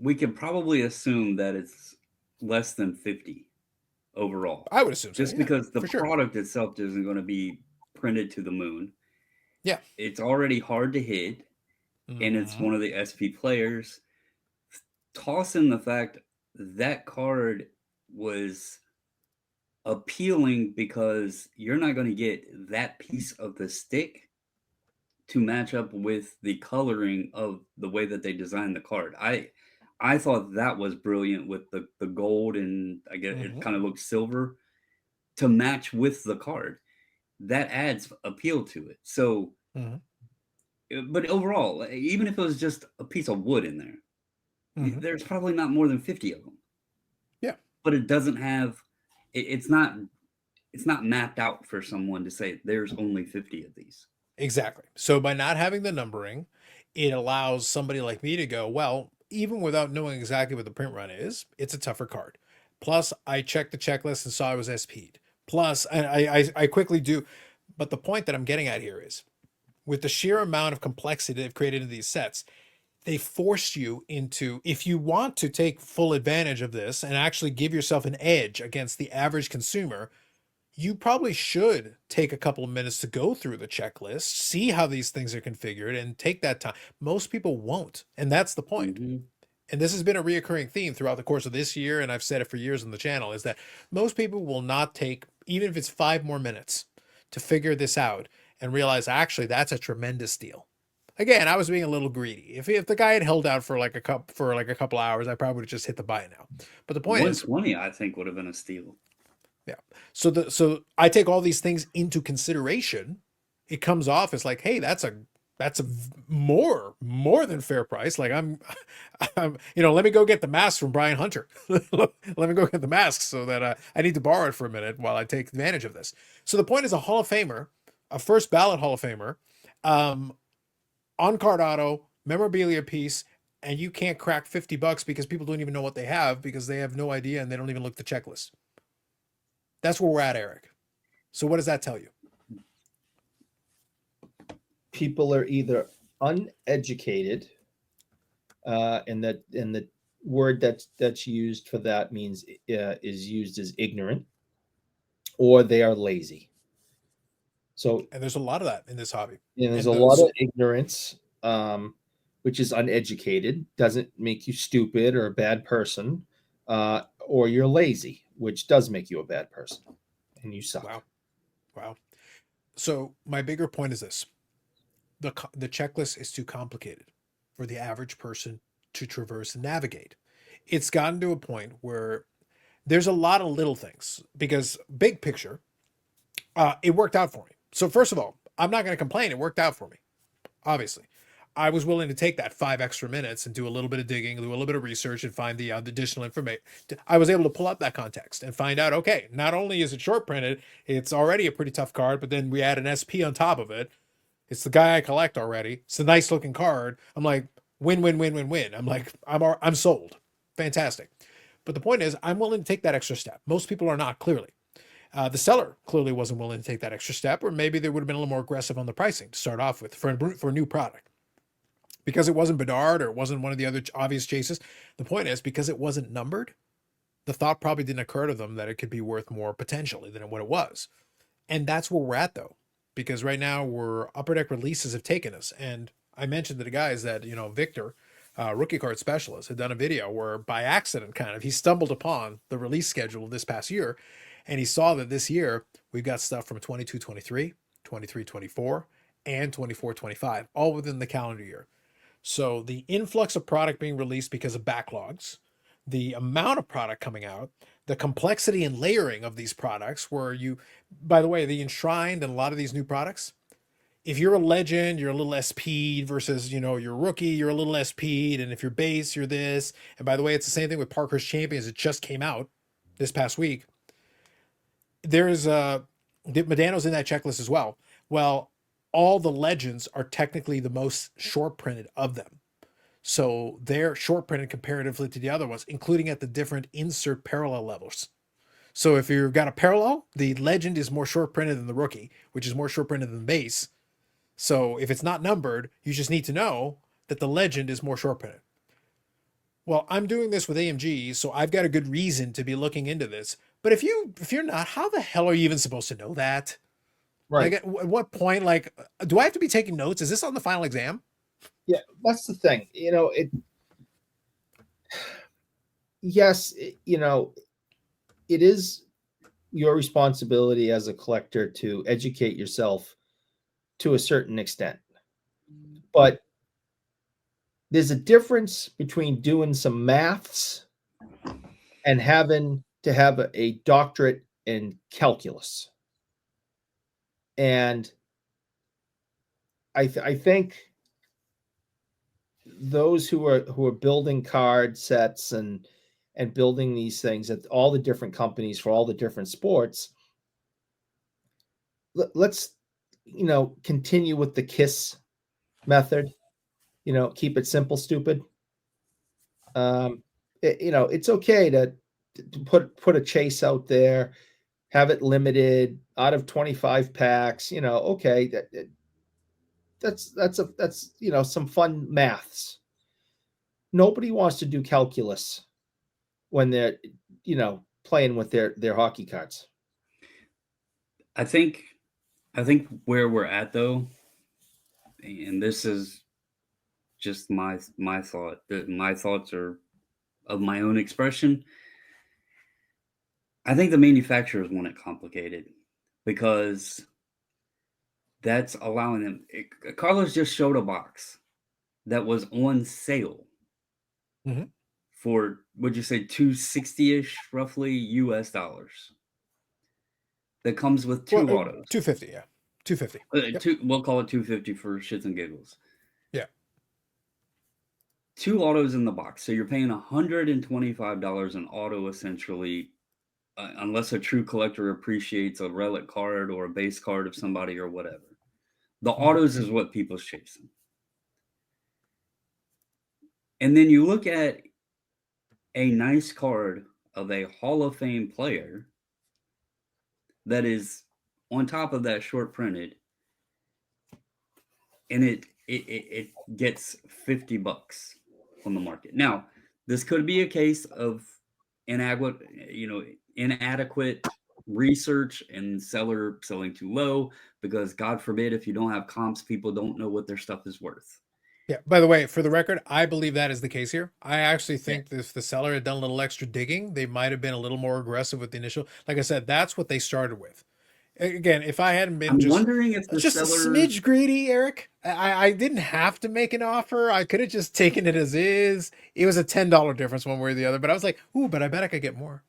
[SPEAKER 3] we can probably assume that it's less than 50 overall.
[SPEAKER 1] I would assume so.
[SPEAKER 3] Just
[SPEAKER 1] Yeah,
[SPEAKER 3] because the
[SPEAKER 1] for sure.
[SPEAKER 3] product itself isn't going to be printed to the moon.
[SPEAKER 1] Yeah.
[SPEAKER 3] It's already hard to hit, and it's
[SPEAKER 1] Mhm.
[SPEAKER 3] one of the SP players. Toss in the fact that card was appealing because you're not going to get that piece of the stick to match up with the coloring of the way that they designed the card. I thought that was brilliant with the gold, and I guess it
[SPEAKER 1] Mhm.
[SPEAKER 3] kind of looks silver to match with the card. That adds appeal to it. So,
[SPEAKER 1] Mhm.
[SPEAKER 3] but overall, even if it was just a piece of wood in there,
[SPEAKER 1] Mhm.
[SPEAKER 3] there's probably not more than 50 of them.
[SPEAKER 1] Yeah.
[SPEAKER 3] But it doesn't have it's not mapped out for someone to say there's only 50 of these.
[SPEAKER 1] Exactly. So by not having the numbering, it allows somebody like me to go, well, even without knowing exactly what the print run is, it's a tougher card. Plus, I checked the checklist and saw I was SP'd. Plus, and I quickly do. But the point that I'm getting at here is with the sheer amount of complexity they've created in these sets, they force you into, if you want to take full advantage of this and actually give yourself an edge against the average consumer, you probably should take a couple of minutes to go through the checklist, see how these things are configured, and take that time. Most people won't, and that's the point.
[SPEAKER 3] Mhm.
[SPEAKER 1] And this has been a reoccurring theme throughout the course of this year, and I've said it for years on the channel, is that most people will not take, even if it's 5 more minutes, to figure this out and realize actually that's a tremendous deal. Again, I was being a little greedy. If the guy had held out for like a couple hours, I probably would have just hit the buy now. But the point is,
[SPEAKER 3] 120, I think, would have been a steal.
[SPEAKER 1] yeah. So I take all these things into consideration. It comes off as like, hey, that's a more than fair price. Like I'm let me go get the mask from Brian Hunter. Let me go get the mask so that I need to borrow it for a minute while I take advantage of this. So the point is a Hall of Famer, a first ballot Hall of Famer, um, on card auto memorabilia piece, and you can't crack $50 because people don't even know what they have because they have no idea and they don't even look the checklist. That's where we're at, Eric. So what does that tell you?
[SPEAKER 2] People are either uneducated, and the word that's used for that means is used as ignorant, or they are lazy. So
[SPEAKER 1] And there's a lot of that in this hobby.
[SPEAKER 2] there's
[SPEAKER 1] And
[SPEAKER 2] a lot
[SPEAKER 1] those,
[SPEAKER 2] of ignorance, which is uneducated, doesn't make you stupid or a bad person, or you're lazy, which does make you a bad person, and you suck.
[SPEAKER 1] wow, wow. So my bigger point is this: the checklist is too complicated for the average person to traverse and navigate. It's gotten to a point where there's a lot of little things because big picture, it worked out for me. So first of all, I'm not going to complain. It worked out for me. Obviously, I was willing to take that 5 extra minutes and do a little bit of digging, do a little bit of research, and find the additional information. I was able to pull up that context and find out, okay, not only is it short printed, it's already a pretty tough card, but then we add an SP on top of it. It's the guy I collect already. It's a nice looking card. I'm like, win, win, win, win, win. I'm like, I'm sold. Fantastic. But the point is, I'm willing to take that extra step. Most people are not, clearly. The seller clearly wasn't willing to take that extra step, or maybe they would have been a little more aggressive on the pricing to start off with for a new product. Because it wasn't Bedard or it wasn't one of the other obvious chases. The point is, because it wasn't numbered, the thought probably didn't occur to them that it could be worth more potentially than what it was. And that's where we're at, though, because right now we're Upper Deck releases have taken us. And I mentioned to the guys that, Victor, rookie card specialist, had done a video where by accident, kind of, he stumbled upon the release schedule this past year. And he saw that this year we've got stuff from 22 23, 23 24, and 24 25, all within the calendar year. So the influx of product being released because of backlogs, the amount of product coming out, the complexity and layering of these products, where you, by the way, the enshrined and a lot of these new products, if you're a legend, you're a little SP'd versus, you're rookie, you're a little SP'd. And if you're base, you're this. And by the way, it's the same thing with Parker's Champions. It just came out this past week. There's Medano's in that checklist as well. Well, all the legends are technically the most short printed of them. So they're short printed comparatively to the other ones, including at the different insert parallel levels. So if you've got a parallel, the legend is more short printed than the rookie, which is more short printed than the base. So if it's not numbered, you just need to know that the legend is more short printed. Well, I'm doing this with AMG, so I've got a good reason to be looking into this. But if you're not, how the hell are you even supposed to know that? Like,
[SPEAKER 2] Right.
[SPEAKER 1] at what point? Like, do I have to be taking notes? Is this on the final exam?
[SPEAKER 2] Yeah, that's the thing. Yes, it is your responsibility as a collector to educate yourself to a certain extent. But there's a difference between doing some maths and having to have a doctorate in calculus. And I think those who are building card sets and building these things at all the different companies for all the different sports, let's continue with the KISS method. Keep it simple, stupid. It's okay to put a chase out there, have it limited out of 25 packs. Okay, that's some fun maths. Nobody wants to do calculus when they're playing with their hockey cards.
[SPEAKER 3] I think where we're at though, and this is just my thought. My thoughts are of my own expression. I think the manufacturers want it complicated because that's allowing them. Carlos just showed a box that was on sale
[SPEAKER 1] Mhm.
[SPEAKER 3] for, would you say, 260-ish roughly US dollars. That comes with
[SPEAKER 1] Well,
[SPEAKER 3] two autos.
[SPEAKER 1] 250, yeah, 250. Yep.
[SPEAKER 3] We'll call it 250 for shits and giggles.
[SPEAKER 1] Yeah.
[SPEAKER 3] Two autos in the box, so you're paying $125 an auto essentially, unless a true collector appreciates a relic card or a base card of somebody or whatever. The autos is what people's chasing. And then you look at a nice card of a Hall of Fame player that is on top of that short printed, and it gets $50 on the market. Now, this could be a case of inadequate research and seller selling too low, because God forbid, if you don't have comps, people don't know what their stuff is worth.
[SPEAKER 1] Yeah. By the way, for the record, I believe that is the case here. I actually
[SPEAKER 3] Yeah.
[SPEAKER 1] think if the seller had done a little extra digging, they might have been a little more aggressive with the initial. Like I said, that's what they started with. Again, if I hadn't been
[SPEAKER 3] I'm wondering if the
[SPEAKER 1] just a
[SPEAKER 3] seller,
[SPEAKER 1] smidge greedy, Eric, I didn't have to make an offer. I could have just taken it as is. It was a $10 difference one way or the other, but I was like, ooh, but I bet I could get more.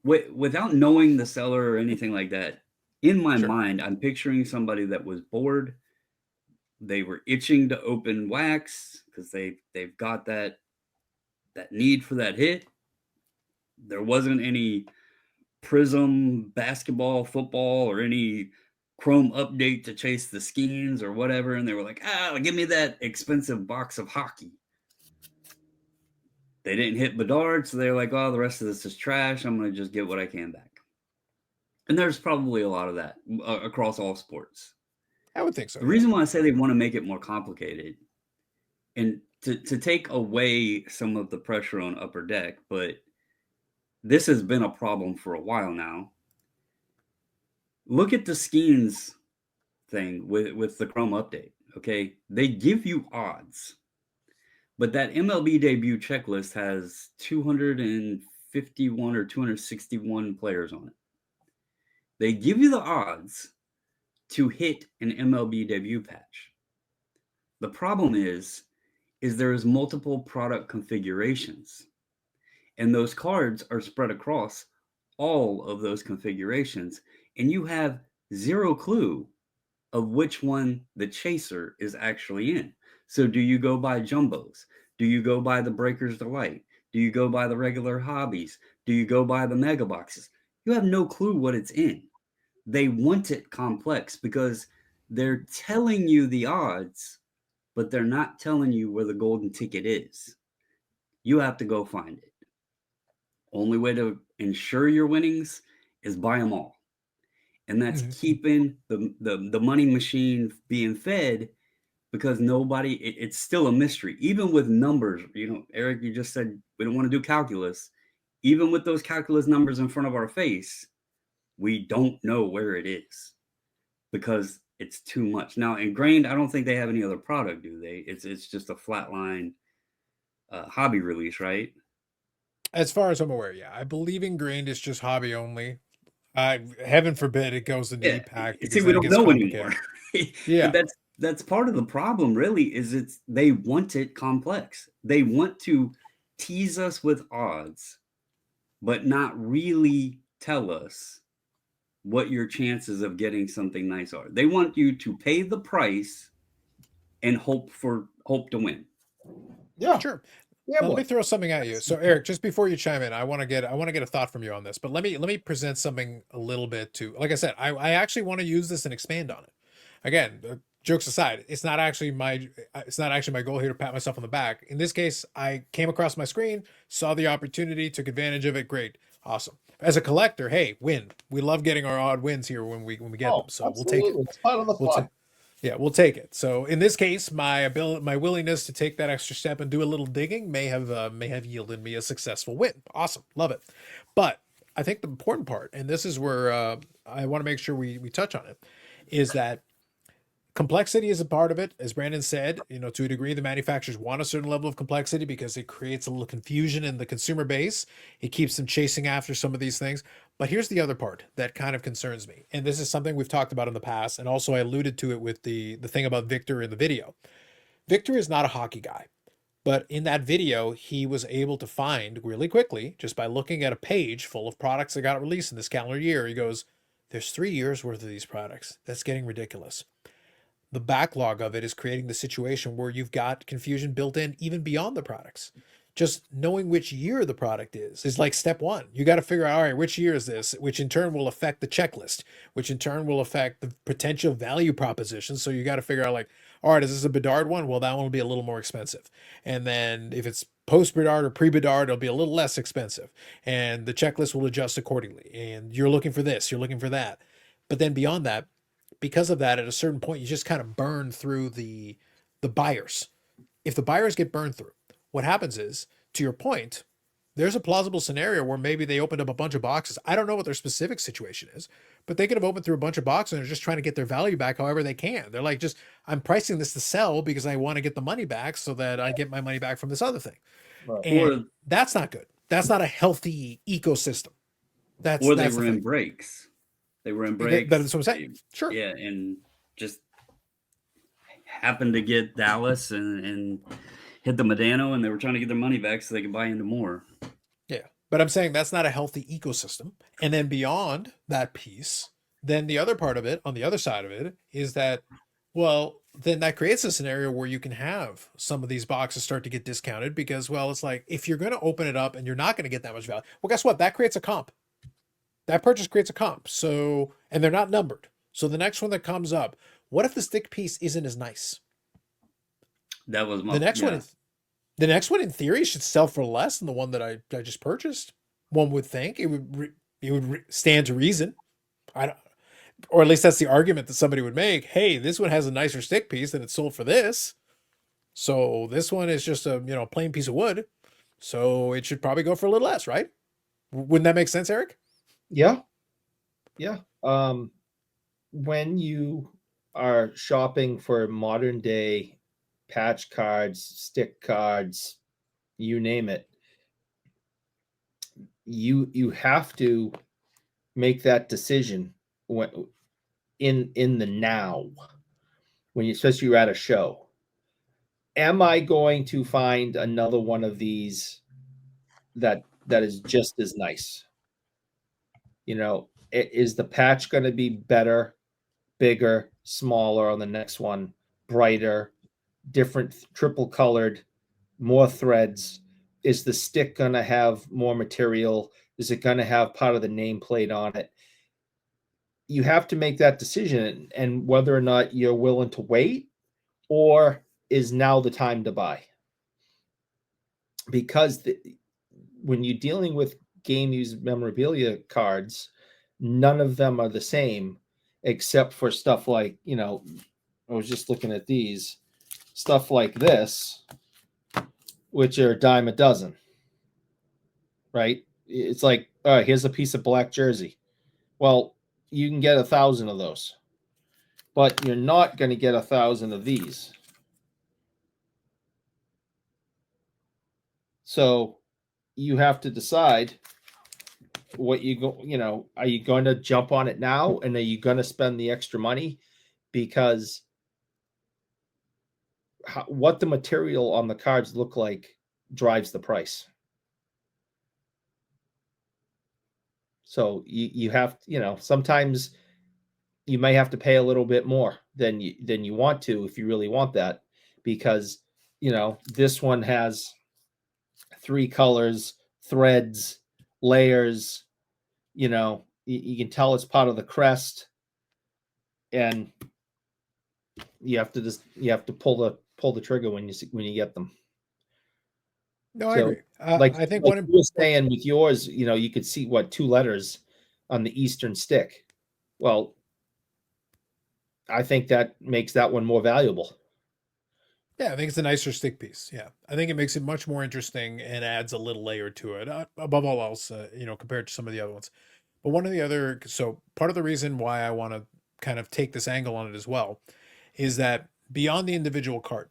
[SPEAKER 3] without knowing the seller or anything like that, in my
[SPEAKER 1] Sure.
[SPEAKER 3] mind, I'm picturing somebody that was bored. They were itching to open wax because they've got that need for that hit. There wasn't any Prism basketball, football, or any Chrome update to chase the skins or whatever, and they were like, give me that expensive box of hockey. They didn't hit Bedard, so they're like, oh, the rest of this is trash. I'm going to just get what I can back. And there's probably a lot of that across all sports.
[SPEAKER 1] I would think so.
[SPEAKER 3] The
[SPEAKER 1] Yeah.
[SPEAKER 3] reason why I say they want to make it more complicated and to take away some of the pressure on Upper Deck, but this has been a problem for a while now. Look at the skins thing with the Chrome update. Okay, they give you odds, but that MLB debut checklist has 251 or 261 players on it. They give you the odds to hit an MLB debut patch. The problem is there is multiple product configurations, and those cards are spread across all of those configurations, and you have zero clue of which one the chaser is actually in. So do you go by jumbos? Do you go by the Breakers Delight? Do you go by the regular hobbies? Do you go by the mega boxes? You have no clue what it's in. They want it complex because they're telling you the odds, but they're not telling you where the golden ticket is. You have to go find it. Only way to ensure your winnings is buy them all. And that's
[SPEAKER 1] Mhm.
[SPEAKER 3] keeping the money machine being fed because it's still a mystery. Even with numbers, Eric, you just said we don't want to do calculus. Even with those calculus numbers in front of our face, we don't know where it is because it's too much. Now, Ingrained, I don't think they have any other product, do they? It's just a flatline hobby release, right?
[SPEAKER 1] As far as I'm aware, yeah. I believe Ingrained is just hobby only. Heaven forbid it goes into
[SPEAKER 3] Yeah.
[SPEAKER 1] e-pack
[SPEAKER 3] See,
[SPEAKER 1] because
[SPEAKER 3] we
[SPEAKER 1] then it
[SPEAKER 3] don't
[SPEAKER 1] gets
[SPEAKER 3] know
[SPEAKER 1] complicated.
[SPEAKER 3] anymore. And
[SPEAKER 1] Yeah.
[SPEAKER 3] that's part of the problem, really, is they want it complex. They want to tease us with odds, but not really tell us what your chances of getting something nice are. They want you to pay the price and hope to win.
[SPEAKER 2] Yeah.
[SPEAKER 1] Sure.
[SPEAKER 2] Yeah,
[SPEAKER 1] Let
[SPEAKER 2] boy.
[SPEAKER 1] me throw something at you. So Eric, just before you chime in, I want to get a thought from you on this. But let me present something a little bit to, like I said, I actually want to use this and expand on it. Again, jokes aside, it's not actually my goal here to pat myself on the back. In this case, I came across my screen, saw the opportunity, took advantage of it. Great. Awesome. As a collector, hey, win. We love getting our odd wins here when we get
[SPEAKER 2] Oh,
[SPEAKER 1] them. So we'll take it.
[SPEAKER 2] absolutely. It's part of the
[SPEAKER 1] We'll take
[SPEAKER 2] fun.
[SPEAKER 1] Yeah, we'll take it. So in this case, my willingness to take that extra step and do a little digging may have yielded me a successful win. Awesome, love it. But I think the important part, and this is where I want to make sure we touch on it, is that complexity is a part of it. As Brandon said, to a degree, the manufacturers want a certain level of complexity because it creates a little confusion in the consumer base. It keeps them chasing after some of these things. But here's the other part that kind of concerns me. And this is something we've talked about in the past. And also I alluded to it with the thing about Victor in the video. Victor is not a hockey guy. But in that video, he was able to find really quickly, just by looking at a page full of products that got released in this calendar year, he goes, there's 3 years worth of these products. That's getting ridiculous. The backlog of it is creating the situation where you've got confusion built in even beyond the products. Just knowing which year the product is like step one. You got to figure out, all right, which year is this, which in turn will affect the checklist, which in turn will affect the potential value proposition. So you got to figure out, like, all right, is this a Bedard one? Well, that one will be a little more expensive. And then if it's post Bedard or pre Bedard, it'll be a little less expensive. And the checklist will adjust accordingly. And you're looking for this, you're looking for that. But then beyond that, because of that, at a certain point, you just kind of burn through the buyers. If the buyers get burned through, what happens is, to your point, there's a plausible scenario where maybe they opened up a bunch of boxes. I don't know what their specific situation is, but they could have opened through a bunch of boxes and they're just trying to get their value back however they can. They're like, just, I'm pricing this to sell because I want to get the money back so that I get my money back from this other thing.
[SPEAKER 2] Right.
[SPEAKER 1] And that's not good. That's not a healthy ecosystem.
[SPEAKER 3] They were in breaks. They were in breaks.
[SPEAKER 1] That's what I'm saying. Sure.
[SPEAKER 3] Yeah, and just happened to get Dallas and hit the Medano, and they were trying to get their money back so they could buy into more.
[SPEAKER 1] Yeah. But I'm saying that's not a healthy ecosystem. And then beyond that piece, then the other part of it, on the other side of it, is that, well, then that creates a scenario where you can have some of these boxes start to get discounted because, well, it's like, if you're going to open it up and you're not going to get that much value, well, guess what? That creates a comp. That purchase creates a comp. So, and they're not numbered. So the next one that comes up, what if the stick piece isn't as nice?
[SPEAKER 3] That was
[SPEAKER 1] The next one, the next one in theory should sell for less than the one that I just purchased. One would think it would stand to reason. I don't, or at least that's the argument that somebody would make. Hey, this one has a nicer stick piece than it sold for this. So this one is just a plain piece of wood. So it should probably go for a little less, right? Wouldn't that make sense, Eric?
[SPEAKER 2] Yeah. Yeah. When you are shopping for modern day patch cards, stick cards, you name it, you have to make that decision when in the now, when you, especially you're at a show. Am I going to find another one of these that is just as nice? Is the patch going to be better, bigger, smaller on the next one, brighter, different, triple colored, more threads? Is the stick going to have more material? Is it going to have part of the nameplate on it? You have to make that decision, and whether or not you're willing to wait, or is now the time to buy. Because when you're dealing with game used memorabilia cards, none of them are the same, except for stuff like, I was just looking at these. stuff like this, which are a dime a dozen, right? It's like, all right, here's a piece of black jersey. Well, you can get 1,000 of those, but you're not going to get 1,000 of these. So you have to decide what are you going to jump on it now, and are you going to spend the extra money? Because what the material on the cards look like drives the price. So you have, sometimes you may have to pay a little bit more than you want to, if you really want that, because this one has 3 colors, threads, layers. You can tell it's part of the crest, and you have to pull the trigger when you get them.
[SPEAKER 1] No, I agree. I think
[SPEAKER 2] like you were saying with yours, you could see 2 letters on the eastern stick. Well, I think that makes that one more valuable.
[SPEAKER 1] Yeah, I think it's a nicer stick piece. Yeah, I think it makes it much more interesting and adds a little layer to it. Above all else, compared to some of the other ones. But so part of the reason why I want to kind of take this angle on it as well is that beyond the individual card,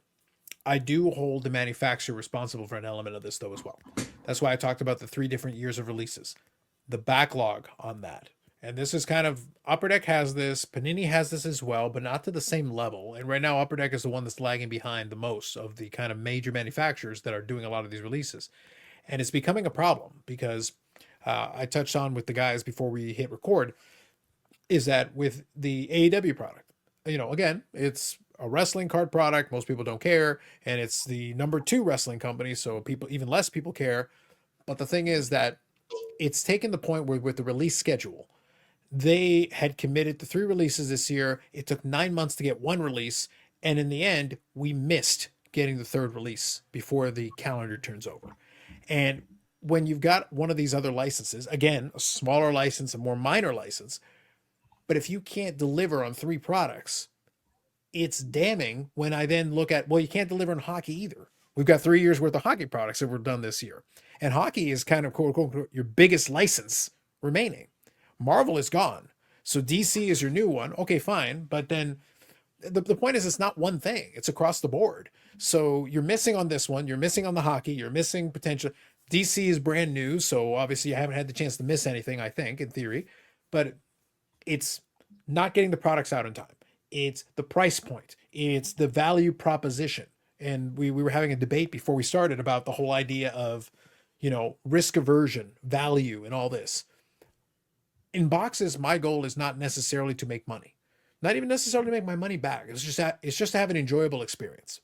[SPEAKER 1] I do hold the manufacturer responsible for an element of this though as well. That's why I talked about the 3 different years of releases, the backlog on that. And this is kind of, Upper Deck has this, Panini has this as well, but not to the same level. And right now, Upper Deck is the one that's lagging behind the most of the kind of major manufacturers that are doing a lot of these releases. And it's becoming a problem because I touched on with the guys before we hit record, is that with the AEW product, again, it's a wrestling card product. Most people don't care. And it's the number 2 wrestling company. So even less people care. But the thing is that it's taken the point where with the release schedule, they had committed to 3 releases this year. It took 9 months to get 1 release. And in the end, we missed getting the 3rd release before the calendar turns over. And when you've got one of these other licenses, again, a smaller license, a more minor license, but if you can't deliver on 3 products, it's damning when I then look at, well, you can't deliver on hockey either. We've got 3 years worth of hockey products that were done this year. And hockey is kind of quote unquote your biggest license remaining. Marvel is gone. So DC is your new one. Okay, fine. But then the point is it's not one thing. It's across the board. So you're missing on this one. You're missing on the hockey. You're missing potential. DC is brand new. So obviously you haven't had the chance to miss anything, I think, in theory. But it's not getting the products out in time. It's the price point. It's the value proposition. And we were having a debate before we started about the whole idea of, risk aversion, value, and all this. In boxes, my goal is not necessarily to make money, not even necessarily to make my money back. It's just to have an enjoyable experience.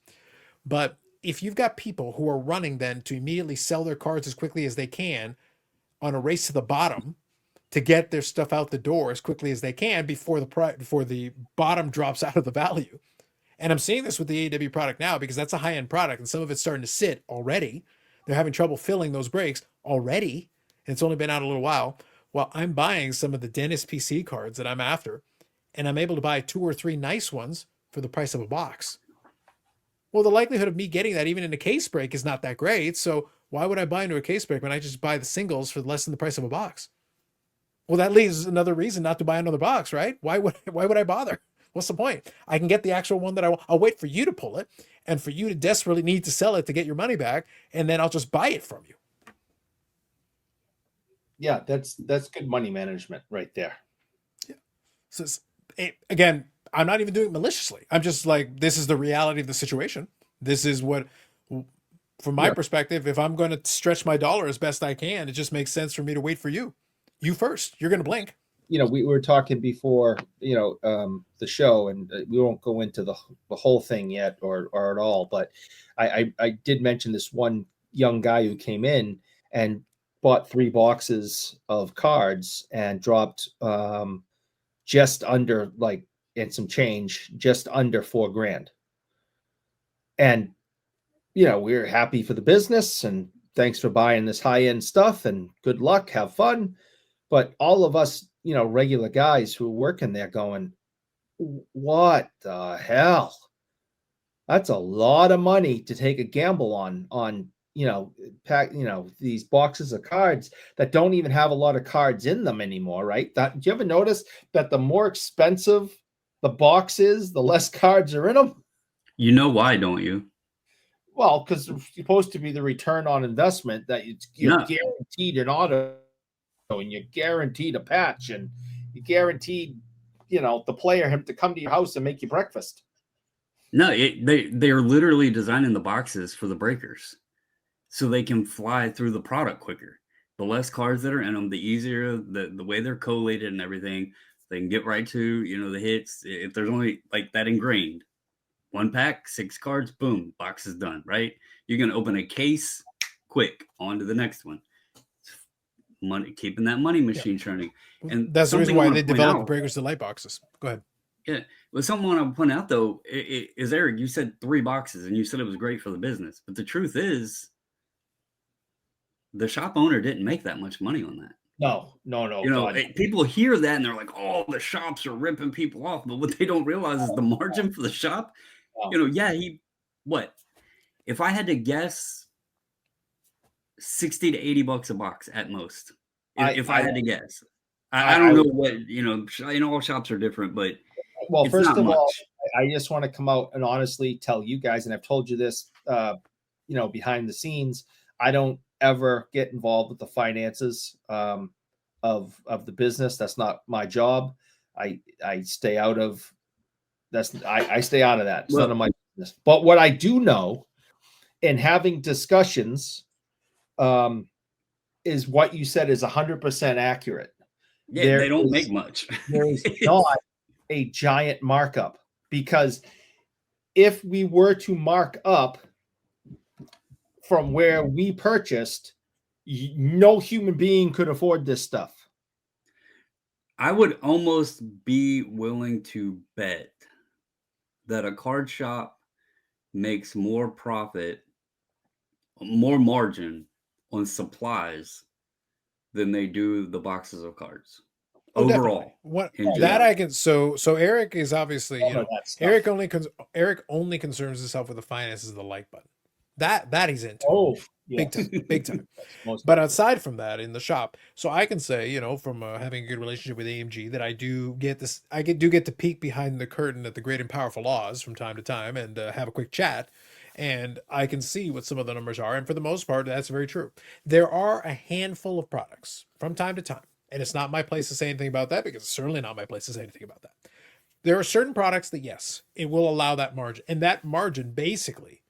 [SPEAKER 1] But if you've got people who are running then to immediately sell their cards as quickly as they can on a race to the bottom to get their stuff out the door as quickly as they can before the bottom drops out of the value. And I'm seeing this with the AEW product now because that's a high-end product and some of it's starting to sit already. They're having trouble filling those breaks already. And it's only been out a little while. Well, I'm buying some of the Dennis PC cards that I'm after, and I'm able to buy 2 or 3 nice ones for the price of a box. Well, the likelihood of me getting that even in a case break is not that great. So why would I buy into a case break when I just buy the singles for less than the price of a box? Well, that leaves another reason not to buy another box, right? Why would I bother? What's the point? I can get the actual one that I'll wait for you to pull it and for you to desperately need to sell it to get your money back, and then I'll just buy it from you.
[SPEAKER 2] Yeah, that's good money management right there.
[SPEAKER 1] Yeah. So again, I'm not even doing it maliciously. I'm just like, this is the reality of the situation. This is what, from my perspective, if I'm going to stretch my dollar as best I can, it just makes sense for me to wait for you. You first. You're going to blink.
[SPEAKER 2] We were talking before, the show, and we won't go into the whole thing yet or at all. But I did mention this one young guy who came in and bought 3 boxes of cards and dropped just under and some change, just under $4,000. And, we're happy for the business and thanks for buying this high end stuff and good luck, have fun. But all of us, regular guys who are working there going, what the hell? That's a lot of money to take a gamble on these boxes of cards that don't even have a lot of cards in them anymore, right? Do you ever notice that the more expensive the box is, the less cards are in them?
[SPEAKER 3] You know why, don't you?
[SPEAKER 2] Well, because it's supposed to be the return on investment that you're
[SPEAKER 3] No,
[SPEAKER 2] guaranteed an auto, and you're guaranteed a patch, and you're guaranteed, the player him to come to your house and make you breakfast.
[SPEAKER 3] no, they are literally designing the boxes for the breakers, so they can fly through the product quicker. The less cards that are in them, the easier the way they're collated and everything. They can get right to the hits. If there's only like that ingrained, one pack, 6 cards, boom, box is done. Right? You're gonna open a case, quick, on to the next one. Money, keeping that money machine churning. And
[SPEAKER 1] That's the reason
[SPEAKER 3] something I
[SPEAKER 1] why
[SPEAKER 3] want
[SPEAKER 1] they
[SPEAKER 3] to point
[SPEAKER 1] developed
[SPEAKER 3] out,
[SPEAKER 1] breakers to light boxes. Go ahead.
[SPEAKER 3] yeah, but something I want to point out though is, Eric, you said 3 boxes and you said it was great for the business, but the truth is, the shop owner didn't make that much money on that.
[SPEAKER 2] No, God.
[SPEAKER 3] People hear that and they're like, "Oh, the shops are ripping people off," but what they don't realize is the margin for the shop. Yeah, what? If I had to guess, 60 to 80 bucks a box at most. If I had to guess, I don't know what all shops are different, but
[SPEAKER 2] well,
[SPEAKER 3] it's
[SPEAKER 2] first
[SPEAKER 3] not
[SPEAKER 2] of all,
[SPEAKER 3] much.
[SPEAKER 2] I just want to come out and honestly tell you guys, and I've told you this, behind the scenes, I don't ever get involved with the finances of the business. That's not my job. I stay out of I stay out of that. It's none of my business. But what I do know, in having discussions, is what you said is 100% accurate.
[SPEAKER 3] Yeah, they don't make much.
[SPEAKER 2] There is not a giant markup, because if we were to mark up from where we purchased, no human being could afford this stuff.
[SPEAKER 3] I would almost be willing to bet that a card shop makes more profit, more margin on supplies than they do the boxes of cards. Overall.
[SPEAKER 1] What
[SPEAKER 3] in
[SPEAKER 1] that
[SPEAKER 3] general.
[SPEAKER 1] I can so Eric is obviously,
[SPEAKER 2] All of that stuff.
[SPEAKER 1] Eric only concerns himself with the finances of the like button. That he's into.
[SPEAKER 2] Oh,
[SPEAKER 1] Big
[SPEAKER 2] yes.
[SPEAKER 1] time, big time.
[SPEAKER 2] Most
[SPEAKER 1] But aside from that, in the shop, so I can say, from having a good relationship with AMG, that I do get this. Do get to peek behind the curtain at the Great and Powerful Laws from time to time and have a quick chat, and I can see what some of the numbers are. And for the most part, that's very true. There are a handful of products from time to time, and it's not my place to say anything about that, because it's certainly not my place to say anything about that. There are certain products that, yes, it will allow that margin, and that margin basically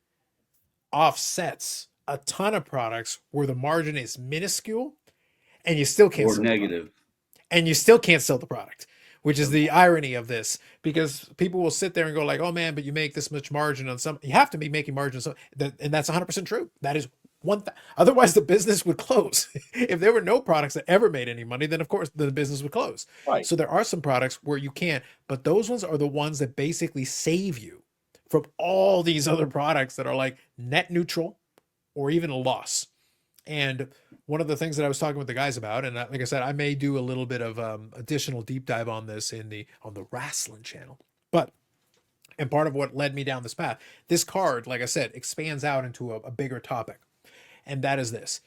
[SPEAKER 1] offsets a ton of products where the margin is minuscule and you still can't
[SPEAKER 3] Or
[SPEAKER 1] sell
[SPEAKER 3] negative.
[SPEAKER 1] and you still can't sell the product, which is the irony of this, because people will sit there and go like, "Oh man, but you make this much margin on some." You have to be making margin, and that's 100% true. That is one thing. Otherwise, the business would close. If there were no products that ever made any money, then of course the business would close.
[SPEAKER 2] Right.
[SPEAKER 1] So there are some products where you can't, but those ones are the ones that basically save you from all these other products that are like net neutral or even a loss. And one of the things that I was talking with the guys about, and like I said, I may do a little bit of additional deep dive on this on the wrestling channel. And part of what led me down this path, this card, like I said, expands out into a bigger topic, and that is this.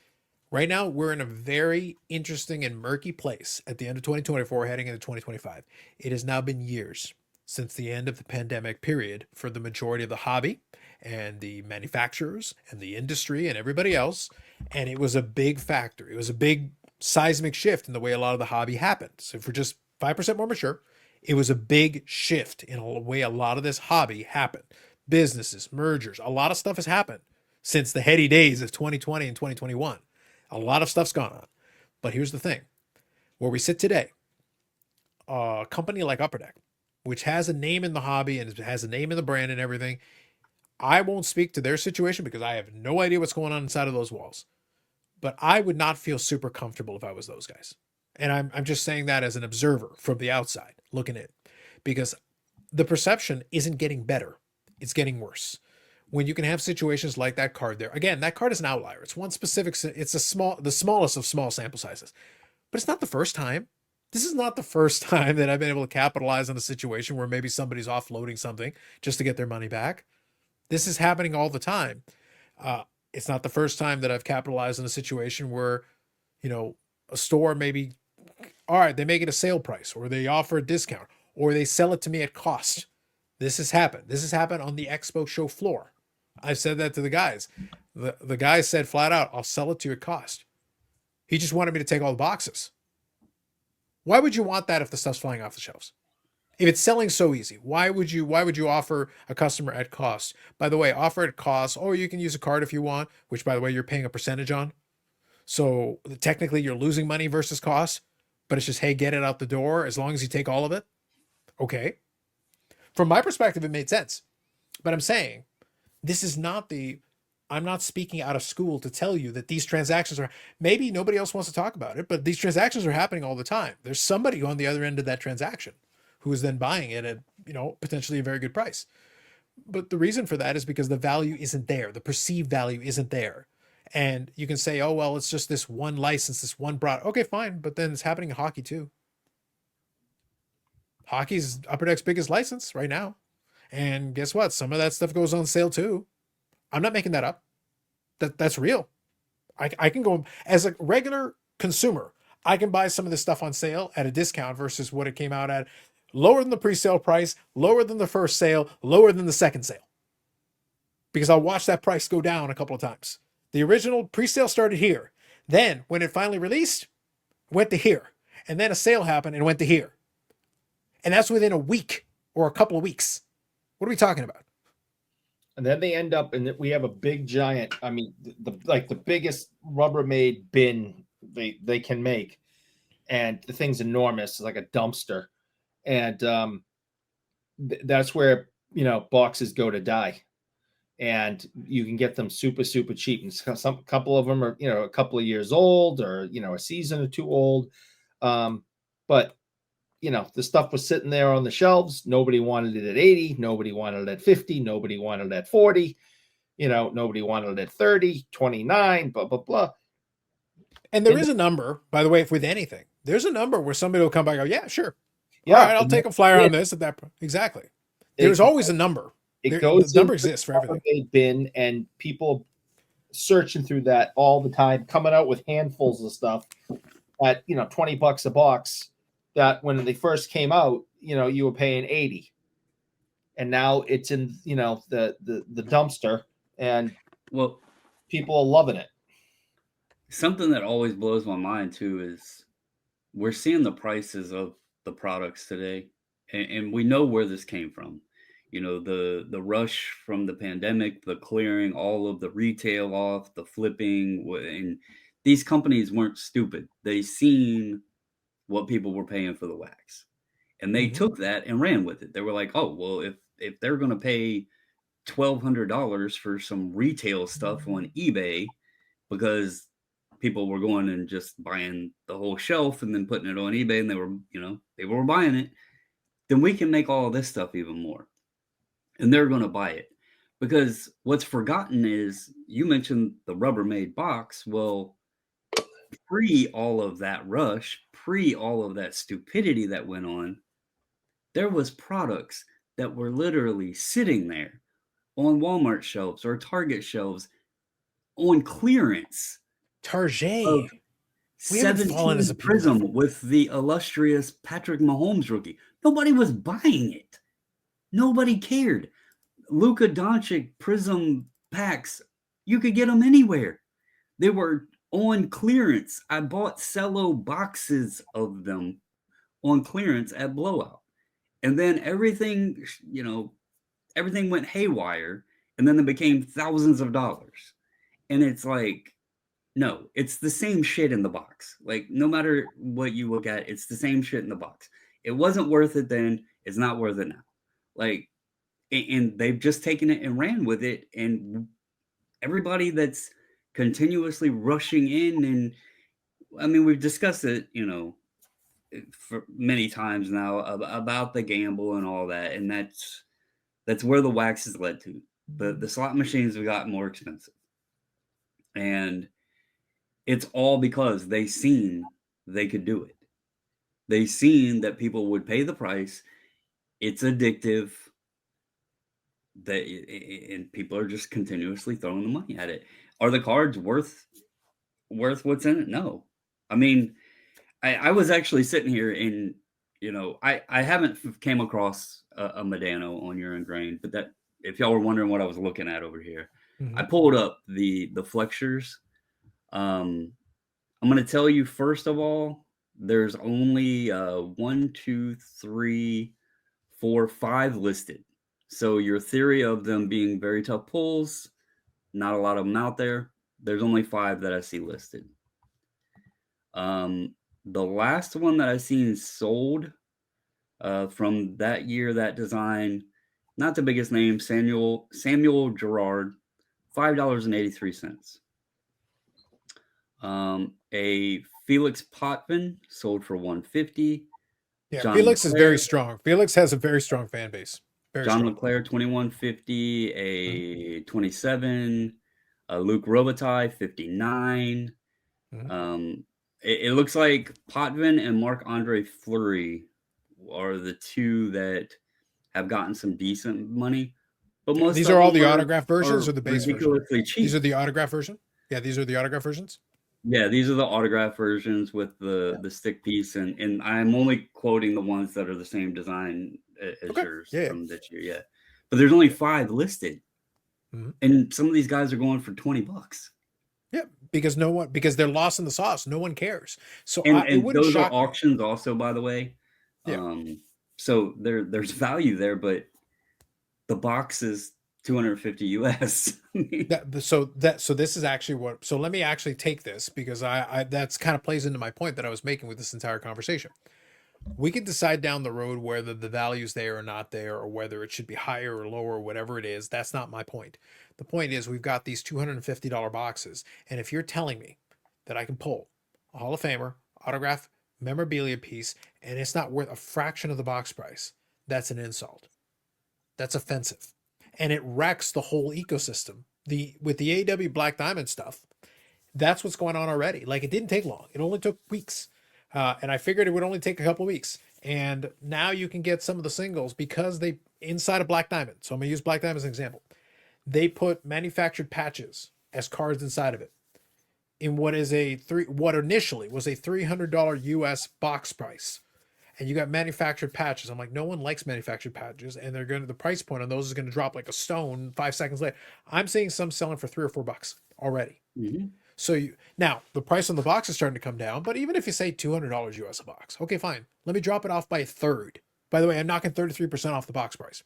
[SPEAKER 1] Right now, we're in a very interesting and murky place at the end of 2024, heading into 2025. It has now been years since the end of the pandemic period for the majority of the hobby and the manufacturers and the industry and everybody else. And it was a big factor. It was a big seismic shift in the way a lot of the hobby happened. So if we're just 5% more mature, it was a big shift in the way a lot of this hobby happened. Businesses, mergers, a lot of stuff has happened since the heady days of 2020 and 2021. A lot of stuff's gone on. But here's the thing. Where we sit today, a company like Upper Deck, which has a name in the hobby and has a name in the brand and everything, I won't speak to their situation because I have no idea what's going on inside of those walls. But I would not feel super comfortable if I was those guys. And I'm just saying that as an observer from the outside looking in, because the perception isn't getting better. It's getting worse. When you can have situations like that card there, again, that card is an outlier. It's one specific, it's the smallest of small sample sizes, but it's not the first time. This is not the first time that I've been able to capitalize on a situation where maybe somebody's offloading something just to get their money back. This is happening all the time. It's not the first time that I've capitalized on a situation where, you know, a store maybe, all right, they make it a sale price, or they offer a discount, or they sell it to me at cost. This has happened. This has happened on the expo show floor. I've said that to the guys. The guy said flat out, I'll sell it to you at cost. He just wanted me to take all the boxes. Why would you want that if the stuff's flying off the shelves? If it's selling so easy, why would you offer a customer at cost? By the way, offer at cost, or you can use a card if you want, which by the way, you're paying a percentage on. So technically you're losing money versus cost, but it's just, hey, get it out the door as long as you take all of it. Okay. From my perspective, it made sense. But I'm saying this is not the, I'm not speaking out of school to tell you that these transactions are, maybe nobody else wants to talk about it, but these transactions are happening all the time. There's somebody on the other end of that transaction who is then buying it at, potentially a very good price. But the reason for that is because the value isn't there. The perceived value isn't there. And you can say, oh, well, it's just this one license, this one broad. Okay, fine. But then it's happening in hockey too. Hockey's Upper Deck's biggest license right now. And guess what? Some of that stuff goes on sale too. I'm not making that up. That's real. I can go as a regular consumer. I can buy some of this stuff on sale at a discount versus what it came out at, lower than the pre-sale price, lower than the first sale, lower than the second sale. Because I'll watch that price go down a couple of times. The original pre-sale started here. Then when it finally released, it went to here. And then a sale happened and went to here. And that's within a week or a couple of weeks. What are we talking about?
[SPEAKER 2] And then they end up, and we have a big giant. I mean, the biggest Rubbermaid bin they can make, and the thing's enormous, it's like a dumpster, and that's where boxes go to die, and you can get them super cheap. And some couple of them are a couple of years old, or a season or two old, but the stuff was sitting there on the shelves. Nobody wanted it at 80. Nobody wanted it at 50. Nobody wanted it at 40. Nobody wanted it at 30, 29, blah, blah, blah.
[SPEAKER 1] And there is a number, by the way, with anything. There's a number where somebody will come back and go, yeah, sure.
[SPEAKER 2] Yeah.
[SPEAKER 1] All right, I'll take a flyer on this at that. Exactly. There's always a number. The number exists for everything.
[SPEAKER 2] Bin, and people searching through that all the time, coming out with handfuls of stuff at $20 a box. That when they first came out, you were paying 80, and now it's in the dumpster, and
[SPEAKER 3] well,
[SPEAKER 2] people are loving it.
[SPEAKER 3] Something that always blows my mind too is we're seeing the prices of the products today, and we know where this came from. The rush from the pandemic, the clearing all of the retail off, the flipping, and these companies weren't stupid. They seen what people were paying for the wax, and they took that and ran with it. They were like, oh, well, if they're going to pay $1,200 for some retail stuff on eBay because people were going and just buying the whole shelf and then putting it on eBay, and they were buying it, then we can make all of this stuff even more. And they're going to buy it, because what's forgotten is, you mentioned the Rubbermaid box. Well, pre all of that rush, pre all of that stupidity that went on, there was products that were literally sitting there on Walmart shelves or Target shelves on clearance.
[SPEAKER 1] Target.
[SPEAKER 3] 17 Prism with the illustrious Patrick Mahomes rookie. Nobody was buying it. Nobody cared. Luka Doncic Prism packs, you could get them anywhere. They were on clearance. I bought cello boxes of them on clearance at Blowout. And then everything went haywire, and then it became thousands of dollars. And it's like, no, it's the same shit in the box. Like, no matter what you look at, it's the same shit in the box. It wasn't worth it then. It's not worth it now. Like, and they've just taken it and ran with it. And everybody that's continuously rushing in, and I mean, we've discussed it, for many times now about the gamble and all that. And that's where the wax has led to. The slot machines have gotten more expensive. And it's all because they seen they could do it. They seen that people would pay the price. It's addictive. and people are just continuously throwing the money at it. Are the cards worth what's in it? No. I mean, I was actually sitting here and I haven't came across a Medano on your Ingrained, but that if y'all were wondering what I was looking at over here, I
[SPEAKER 1] Mhm.
[SPEAKER 3] pulled up the flexures. I'm going to tell you first of all, there's only one, two, three, four, five listed. So your theory of them being very tough pulls, not a lot of them out there. There's only five that I see listed. The last one that I've seen sold from that year, that design, not the biggest name, Samuel Gerard, $5.83. A Felix Potvin sold for 150.
[SPEAKER 1] Yeah,
[SPEAKER 3] John
[SPEAKER 1] Felix is very
[SPEAKER 3] LeClaire,
[SPEAKER 1] strong. Felix has a very strong fan base. Very
[SPEAKER 3] John
[SPEAKER 1] strong.
[SPEAKER 3] LeClaire 2150,
[SPEAKER 1] Mhm.
[SPEAKER 3] a 27, Luke Robitaille 59.
[SPEAKER 1] Mhm.
[SPEAKER 3] It looks like Potvin and Marc-Andre Fleury are the two that have gotten some decent money, but
[SPEAKER 1] Yeah,
[SPEAKER 3] most
[SPEAKER 1] these
[SPEAKER 3] of
[SPEAKER 1] are all
[SPEAKER 3] them
[SPEAKER 1] the autograph versions
[SPEAKER 3] are
[SPEAKER 1] or the base version?
[SPEAKER 3] ridiculously
[SPEAKER 1] These
[SPEAKER 3] cheap.
[SPEAKER 1] are the autograph version? Yeah, these are the autograph versions.
[SPEAKER 3] Yeah, these are the autograph versions with the stick piece, and I'm only quoting the ones that are the same design as
[SPEAKER 1] Okay.
[SPEAKER 3] yours
[SPEAKER 1] Yeah. Yeah.
[SPEAKER 3] from that year. Yeah, but there's only
[SPEAKER 1] Yeah.
[SPEAKER 3] five listed,
[SPEAKER 1] Mhm.
[SPEAKER 3] and some of these guys are going for $20.
[SPEAKER 1] Yeah, because no one because they're lost in the sauce. No one cares. So it
[SPEAKER 3] And
[SPEAKER 1] wouldn't
[SPEAKER 3] those are
[SPEAKER 1] shock me.
[SPEAKER 3] auctions also, by the way.
[SPEAKER 1] Yeah.
[SPEAKER 3] So there's value there, but the box is 250 US.
[SPEAKER 1] So this is actually what so let me actually take this because I that's kind of plays into my point that I was making with this entire conversation. We could decide down the road whether the value's there or not there, or whether it should be higher or lower, or whatever it is. That's not my point. The point is we've got these $250 boxes, and if you're telling me that I can pull a Hall of Famer autograph memorabilia piece and it's not worth a fraction of the box price, that's an insult. That's offensive, and it wrecks the whole ecosystem. The with the AW Black Diamond stuff, that's what's going on already. Like it didn't take long; it only took weeks, and I figured it would only take a couple of weeks. And now you can get some of the singles because they inside of Black Diamond. So I'm gonna use Black Diamond as an example. They put manufactured patches as cards inside of it in what initially was a $300 US box price, and you got manufactured patches. I'm like, no one likes manufactured patches, and the price point on those is gonna drop like a stone 5 seconds later. I'm seeing some selling for $3 or $4 already.
[SPEAKER 3] Mhm.
[SPEAKER 1] So now the price on the box is starting to come down, but even if you say $200 US a box, okay, fine. Let me drop it off by a third. By the way, I'm knocking 33% off the box price.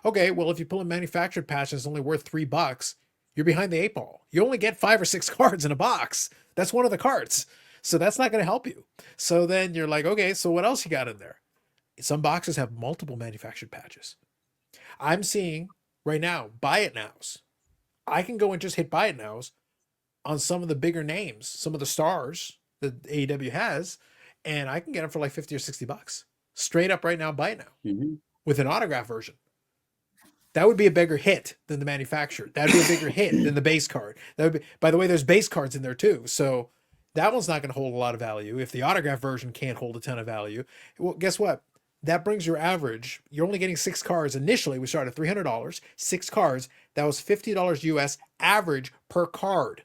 [SPEAKER 1] Okay, well, if you pull a manufactured patch and it's only worth $3, you're behind the eight ball. You only get 5 or 6 cards in a box. That's one of the cards. So that's not going to help you. So then you're like, okay, so what else you got in there? Some boxes have multiple manufactured patches. I'm seeing right now buy it nows. I can go and just hit buy it nows on some of the bigger names, some of the stars that AEW has, and I can get them for like 50 or $60 straight up right now. Buy it now
[SPEAKER 3] Mhm.
[SPEAKER 1] with an autograph version. That would be a bigger hit than the manufacturer. That'd be a bigger hit than the base card. That would be. By the way, there's base cards in there too, so that one's not going to hold a lot of value. If the autograph version can't hold a ton of value, well, guess what? That brings your average. You're only getting 6 cards initially. We started at $300, 6 cards. That was $50 US average per card.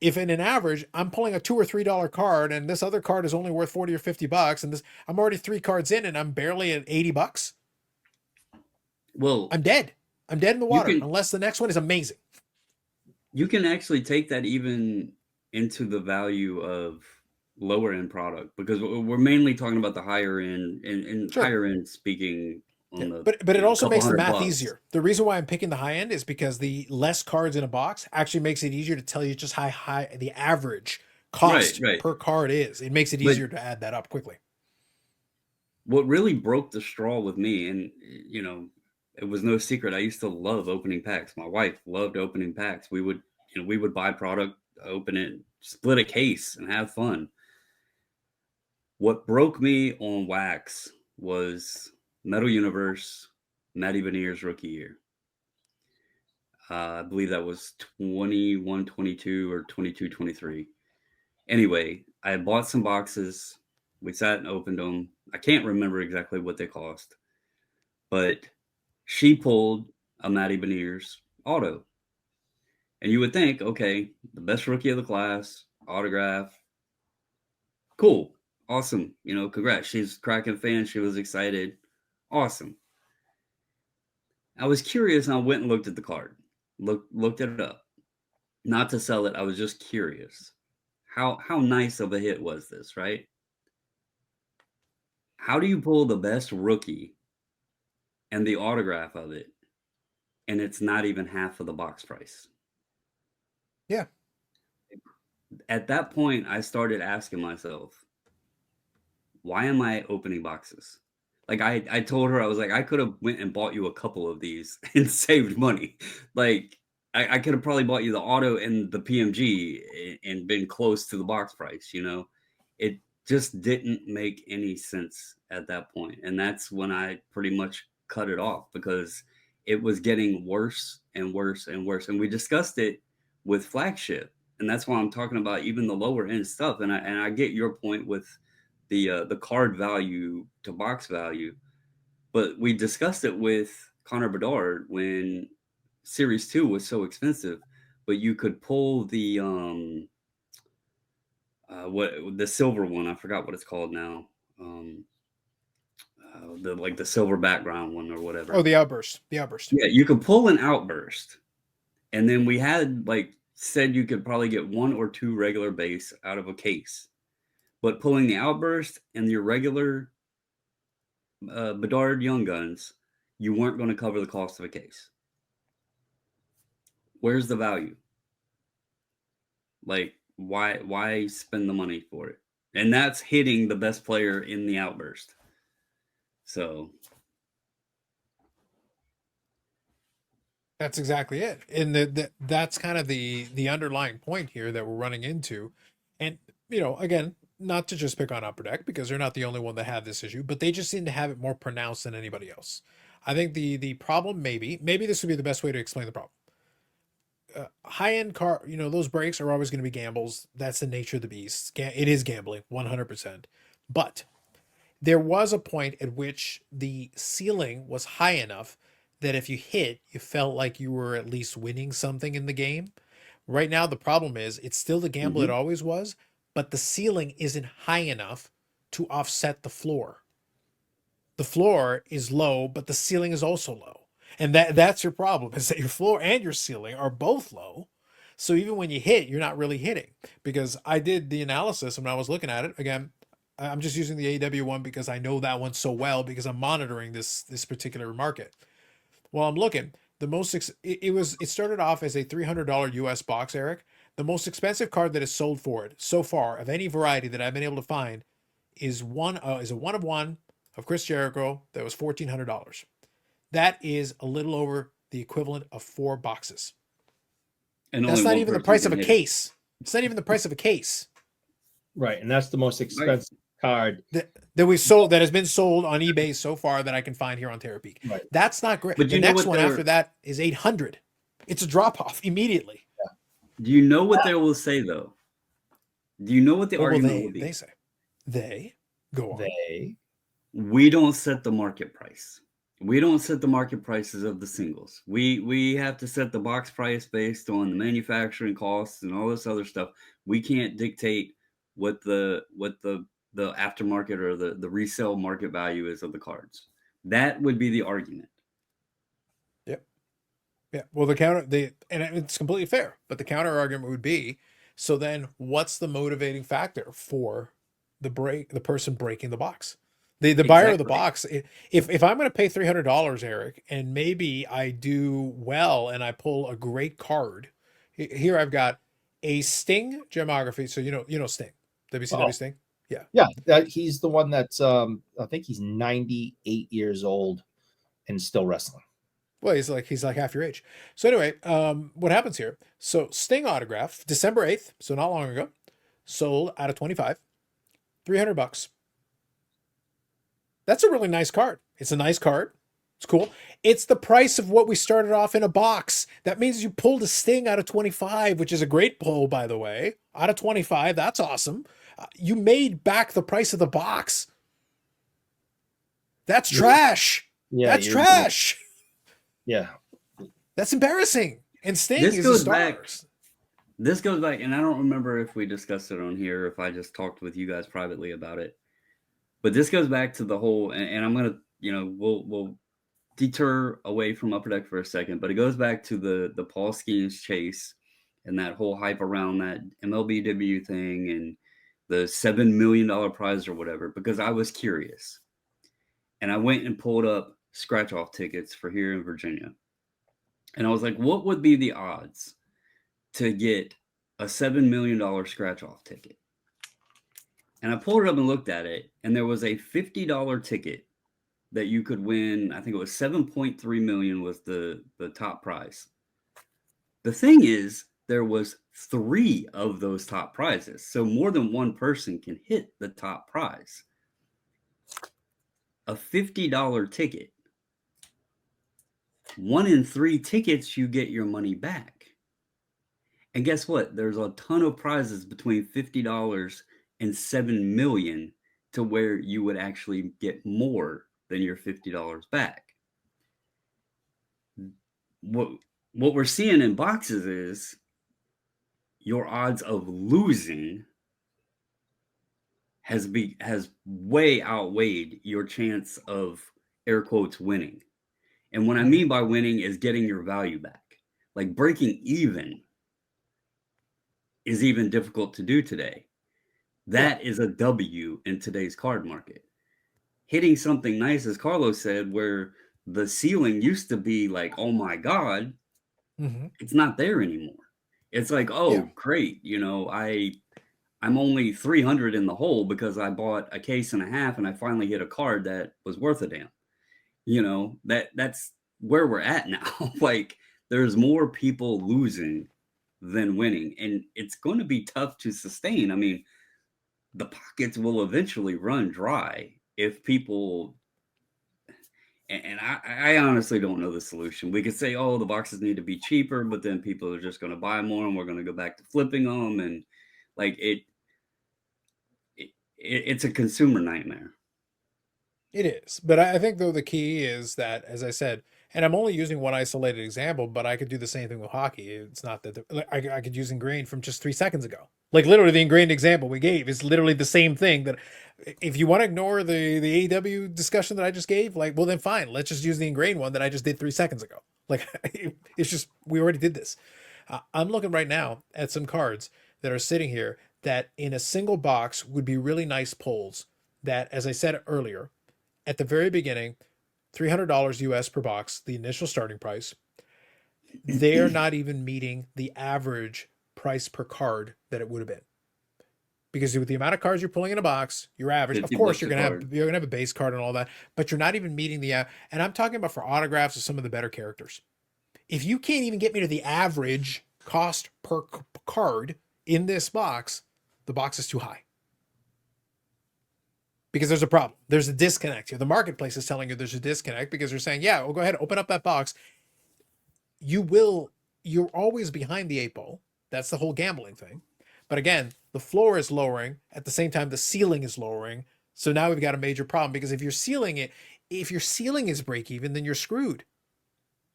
[SPEAKER 1] If in an average, I'm pulling a $2 or $3 card, and this other card is only worth 40 or $50, and this I'm already 3 cards in, and I'm barely at $80.
[SPEAKER 3] Well,
[SPEAKER 1] I'm dead. I'm dead in the
[SPEAKER 3] you
[SPEAKER 1] water
[SPEAKER 3] can
[SPEAKER 1] unless the next one is amazing.
[SPEAKER 3] you can actually take that even into the value of lower end product, because we're mainly talking about the higher end, and
[SPEAKER 1] Sure.
[SPEAKER 3] higher end speaking
[SPEAKER 1] Yeah.
[SPEAKER 3] on the
[SPEAKER 1] But it also
[SPEAKER 3] couple
[SPEAKER 1] makes the
[SPEAKER 3] hundred
[SPEAKER 1] math
[SPEAKER 3] bucks.
[SPEAKER 1] easier. The reason why I'm picking the high end is because the less cards in a box actually makes it easier to tell you just how high the average
[SPEAKER 3] Right,
[SPEAKER 1] cost
[SPEAKER 3] right.
[SPEAKER 1] per card is. It makes it
[SPEAKER 3] But
[SPEAKER 1] easier to add that up quickly.
[SPEAKER 3] what really broke the straw with me, and it was no secret, I used to love opening packs. My wife loved opening packs. We would buy product, open it, split a case, and have fun. What broke me on wax was Metal Universe, Matty Veneer's rookie year. I believe that was 21, 22, or 22, 23. Anyway, I had bought some boxes. We sat and opened them. I can't remember exactly what they cost, but she pulled a Matty Beniers auto. And you would think, okay, the best rookie of the class, autograph, cool, awesome. You know, congrats. She's a Kraken fan. She was excited. Awesome. I was curious and I went and looked at the card. Looked it up. Not to sell it, I was just curious. How nice of a hit was this, right? How do you pull the best rookie and the autograph of it, and it's not even half of the box price?
[SPEAKER 1] Yeah.
[SPEAKER 3] At that point, I started asking myself, why am I opening boxes? Like I told her, I was like, I could have went and bought you a couple of these and saved money. Like I could have probably bought you the auto and the PMG and been close to the box price, you know? It just didn't make any sense at that point. And that's when I pretty much cut it off because it was getting worse and worse and worse. And we discussed it with flagship. And that's why I'm talking about even the lower end stuff. And I get your point with the card value to box value, but we discussed it with Connor Bedard when Series 2 was so expensive, but you could pull the what the silver one, I forgot what it's called now. The silver background one or whatever.
[SPEAKER 1] Oh, the outburst. The outburst.
[SPEAKER 3] Yeah, you could pull an outburst. And then we had said you could probably get 1 or 2 regular base out of a case. But pulling the outburst and your regular Bedard Young Guns, you weren't going to cover the cost of a case. Where's the value? Like, why spend the money for it? And that's hitting the best player in the outburst. So
[SPEAKER 1] That's exactly it. And that's kind of the underlying point here that we're running into. And, you know, again, not to just pick on Upper Deck because they're not the only one that had this issue, but they just seem to have it more pronounced than anybody else. I think the problem maybe this would be the best way to explain the problem. High-end car, you know, those brakes are always going to be gambles. That's the nature of the beast. It is gambling, 100%. But there was a point at which the ceiling was high enough that if you hit, you felt like you were at least winning something in the game. Right now, the problem is it's still the gamble it always was, but the ceiling isn't high enough to offset the floor. The floor is low, but the ceiling is also low. And that's your problem, is that your floor and your ceiling are both low. So even when you hit, you're not really hitting. Because I did the analysis when I was looking at it. Again, I'm just using the AEW one because I know that one so well because I'm monitoring this particular market. Well, I'm looking. It started off as a $300 US box, Eric. The most expensive card that is sold for it so far of any variety that I've been able to find is a 1 of 1 of Chris Jericho that was $1,400. That is a little over the equivalent of 4 boxes.
[SPEAKER 3] and
[SPEAKER 1] That's
[SPEAKER 3] only
[SPEAKER 1] not
[SPEAKER 3] one
[SPEAKER 1] even the
[SPEAKER 3] person
[SPEAKER 1] price
[SPEAKER 3] can
[SPEAKER 1] of a
[SPEAKER 3] hit it.
[SPEAKER 1] case. It's not even the price of a case
[SPEAKER 2] Right, and that's the most expensive card.
[SPEAKER 1] that we've sold, that has been sold on eBay so far that I can find here on Terapeak.
[SPEAKER 2] Right.
[SPEAKER 1] That's not great.
[SPEAKER 3] But
[SPEAKER 1] The
[SPEAKER 3] you know
[SPEAKER 1] next
[SPEAKER 3] what
[SPEAKER 1] one after that is 800. It's a drop off immediately.
[SPEAKER 3] Do you know what they will say though? Do you know what the
[SPEAKER 1] What will
[SPEAKER 3] argument will be?
[SPEAKER 1] they say? They go on.
[SPEAKER 3] We don't set the market price. We don't set the market prices of the singles. We have to set the box price based on the manufacturing costs and all this other stuff. We can't dictate what the aftermarket or the resale market value is of the cards. That would be the argument.
[SPEAKER 1] Yeah. Well, and it's completely fair, but the counter argument would be, so then what's the motivating factor for the person breaking the box? The buyer of the box. If I'm going to pay $300, Eric, and maybe I do well and I pull a great card. Here I've got a Sting gemography. So you know Sting, WCW Sting.
[SPEAKER 2] Yeah, he's the one that's I think he's 98 years old and still wrestling.
[SPEAKER 1] Well, he's like half your age. So anyway, what happens here? So Sting autograph, December 8th, so not long ago, sold out of 25, $300. That's a really nice card. It's a nice card. It's cool. It's the price of what we started off in a box. That means you pulled a Sting out of 25, which is a great pull, by the way. Out of 25, that's awesome. You made back the price of the box. That's trash.
[SPEAKER 2] Yeah,
[SPEAKER 1] that's trash.
[SPEAKER 2] Yeah,
[SPEAKER 1] That's embarrassing. And Sting
[SPEAKER 3] This
[SPEAKER 1] is a
[SPEAKER 3] goes
[SPEAKER 1] star.
[SPEAKER 3] back. This goes back, and I don't remember if we discussed it on here, or if I just talked with you guys privately about it. But this goes back to the whole, and I'm gonna, we'll deter away from Upper Deck for a second, but it goes back to the Paul Skeens chase and that whole hype around that MLBW thing and the $7 million prize or whatever, because I was curious. And I went and pulled up scratch off tickets for here in Virginia. And I was like, what would be the odds to get a $7 million scratch off ticket? And I pulled it up and looked at it, and there was a $50 ticket that you could win. I think it was 7.3 million was the top prize. The thing is, there was 3 of those top prizes. So more than one person can hit the top prize. A $50 ticket. 1 in 3 tickets, you get your money back. And guess what? There's a ton of prizes between $50 and $7 million to where you would actually get more than your $50 back. What we're seeing in boxes is your odds of losing has way outweighed your chance of, air quotes, winning. And what I mean by winning is getting your value back. Like breaking even is even difficult to do today. That is a W in today's card market. Hitting something nice, as Carlos said, where the ceiling used to be like, oh my God, it's not there anymore. It's like, oh, great. I'm only 300 in the hole because I bought a case and a half and I finally hit a card that was worth a damn. That's where we're at now. Like there's more people losing than winning, and it's going to be tough to sustain. I mean, the pockets will eventually run dry if people, and I honestly don't know the solution. We could say, oh, the boxes need to be cheaper, but then people are just going to buy more and we're going to go back to flipping them. And like it's a consumer nightmare.
[SPEAKER 1] It is. But I think, though, the key is that, as I said, and I'm only using one isolated example, but I could do the same thing with hockey. It's not that I could use ingrained from just 3 seconds ago. Like literally the ingrained example we gave is literally the same thing. That if you want to ignore the AEW discussion that I just gave, like, well, then fine. Let's just use the ingrained one that I just did 3 seconds ago. Like it's just, we already did this. I'm looking right now at some cards that are sitting here that in a single box would be really nice pulls that, as I said earlier, at the very beginning, $300 US per box, the initial starting price. They're not even meeting the average price per card that it would have been. Because with the amount of cards you're pulling in a box, your average, of course, you're gonna have a base card and all that, but you're not even meeting the. And I'm talking about for autographs of some of the better characters. If you can't even get me to the average cost per card in this box, the box is too high. Because there's a problem. There's a disconnect here. The marketplace is telling you there's a disconnect because they're saying, yeah, well, go ahead, open up that box. You're always behind the 8 ball. That's the whole gambling thing. But again, the floor is lowering. At the same time, the ceiling is lowering. So now we've got a major problem because if your ceiling is break even, then you're screwed.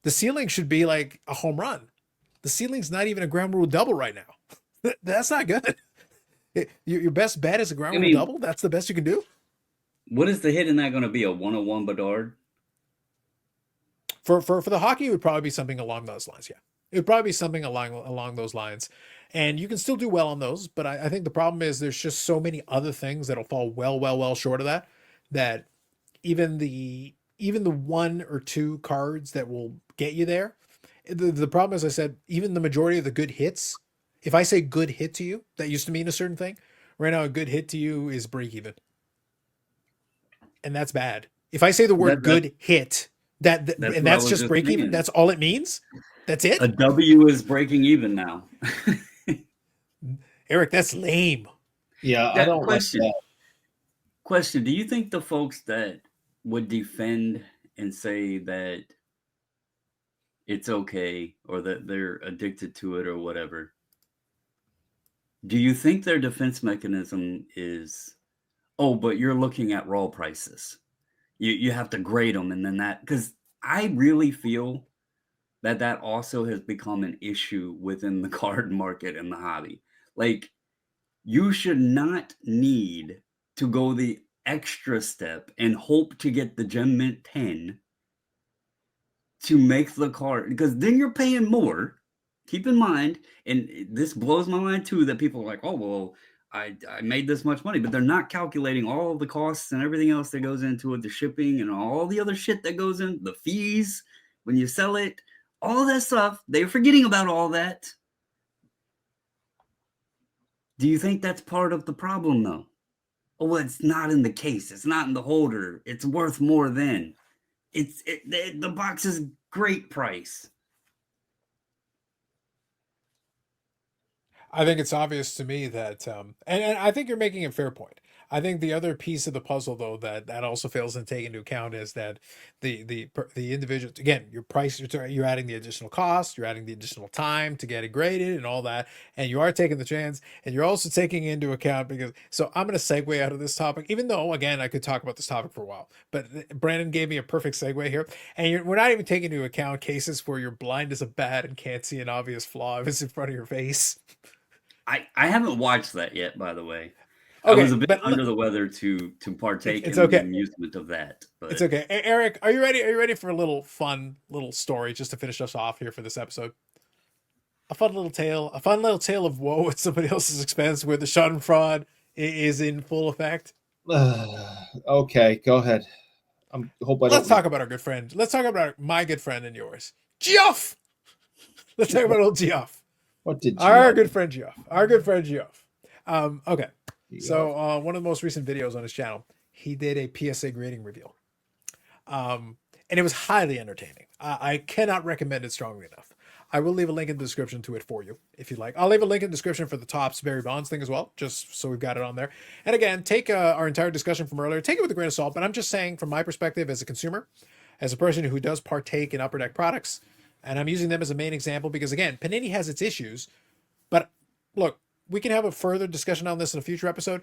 [SPEAKER 1] The ceiling should be like a home run. The ceiling's not even a ground rule double right now. That's not good. Your best bet is a ground rule double. That's the best you can do.
[SPEAKER 3] What is the hit in that going to be? A 101 Bedard?
[SPEAKER 1] For the hockey, it would probably be something along those lines. Yeah, it would probably be something along those lines, and you can still do well on those. But I think the problem is there's just so many other things that'll fall well short of that. That even the 1 or 2 cards that will get you there. The problem, as I said, even the majority of the good hits. If I say good hit to you, that used to mean a certain thing. Right now, a good hit to you is break even. And that's bad. If I say the word good hit, that's just break even. That's all it means. That's it.
[SPEAKER 3] A W is breaking even now.
[SPEAKER 1] Eric, that's lame.
[SPEAKER 2] Yeah, I don't
[SPEAKER 3] question.
[SPEAKER 2] like that.
[SPEAKER 3] Question: do you think the folks that would defend and say that it's okay or that they're addicted to it or whatever, do you think their defense mechanism is, oh, but you're looking at raw prices. You have to grade them and then that, because I really feel that also has become an issue within the card market and the hobby. Like, you should not need to go the extra step and hope to get the Gem Mint 10 to make the card, because then you're paying more. Keep in mind, and this blows my mind too, that people are like, oh, well, I made this much money, but they're not calculating all the costs and everything else that goes into it, the shipping and all the other shit that goes in, the fees when you sell it, all that stuff. They're forgetting about all that. Do you think that's part of the problem, though? Oh, well, it's not in the case. It's not in the holder. It's worth more than. The box is great price.
[SPEAKER 1] I think it's obvious to me that, and I think you're making a fair point. I think the other piece of the puzzle, though, that also fails to take into account is that the individual, again, your price, you're adding the additional cost, you're adding the additional time to get it graded and all that, and you are taking the chance, and you're also taking into account because. So I'm going to segue out of this topic, even though again I could talk about this topic for a while, but Brandon gave me a perfect segue here, and we're not even taking into account cases where you're blind as a bat and can't see an obvious flaw if it's in front of your face.
[SPEAKER 3] I haven't watched that yet, by the way.
[SPEAKER 1] Okay,
[SPEAKER 3] I was a bit
[SPEAKER 1] but
[SPEAKER 3] under the weather to partake
[SPEAKER 1] it's
[SPEAKER 3] in the
[SPEAKER 1] okay.
[SPEAKER 3] amusement of that. But
[SPEAKER 1] It's okay. Eric, are you ready? Are you ready for a little fun little story just to finish us off here for this episode? A fun little tale of woe at somebody else's expense where the Schadenfreude is in full effect.
[SPEAKER 2] Okay, go ahead. I hope I don't.
[SPEAKER 1] Let's talk about our good friend. Let's talk about my good friend and yours, Geoff. Let's talk about old Geoff.
[SPEAKER 2] What did
[SPEAKER 1] our good friend Geoff? Our good friend Geoff. Okay.
[SPEAKER 2] Geoff.
[SPEAKER 1] So one of the most recent videos on his channel, he did a PSA grading reveal. And it was highly entertaining. I cannot recommend it strongly enough. I will leave a link in the description to it for you if you'd like. I'll leave a link in the description for the Topps Barry Bonds thing as well, just so we've got it on there. And again, take our entire discussion from earlier, take it with a grain of salt, but I'm just saying from my perspective as a consumer, as a person who does partake in Upper Deck products, and I'm using them as a main example because, again, Panini has its issues, but look, we can have a further discussion on this in a future episode.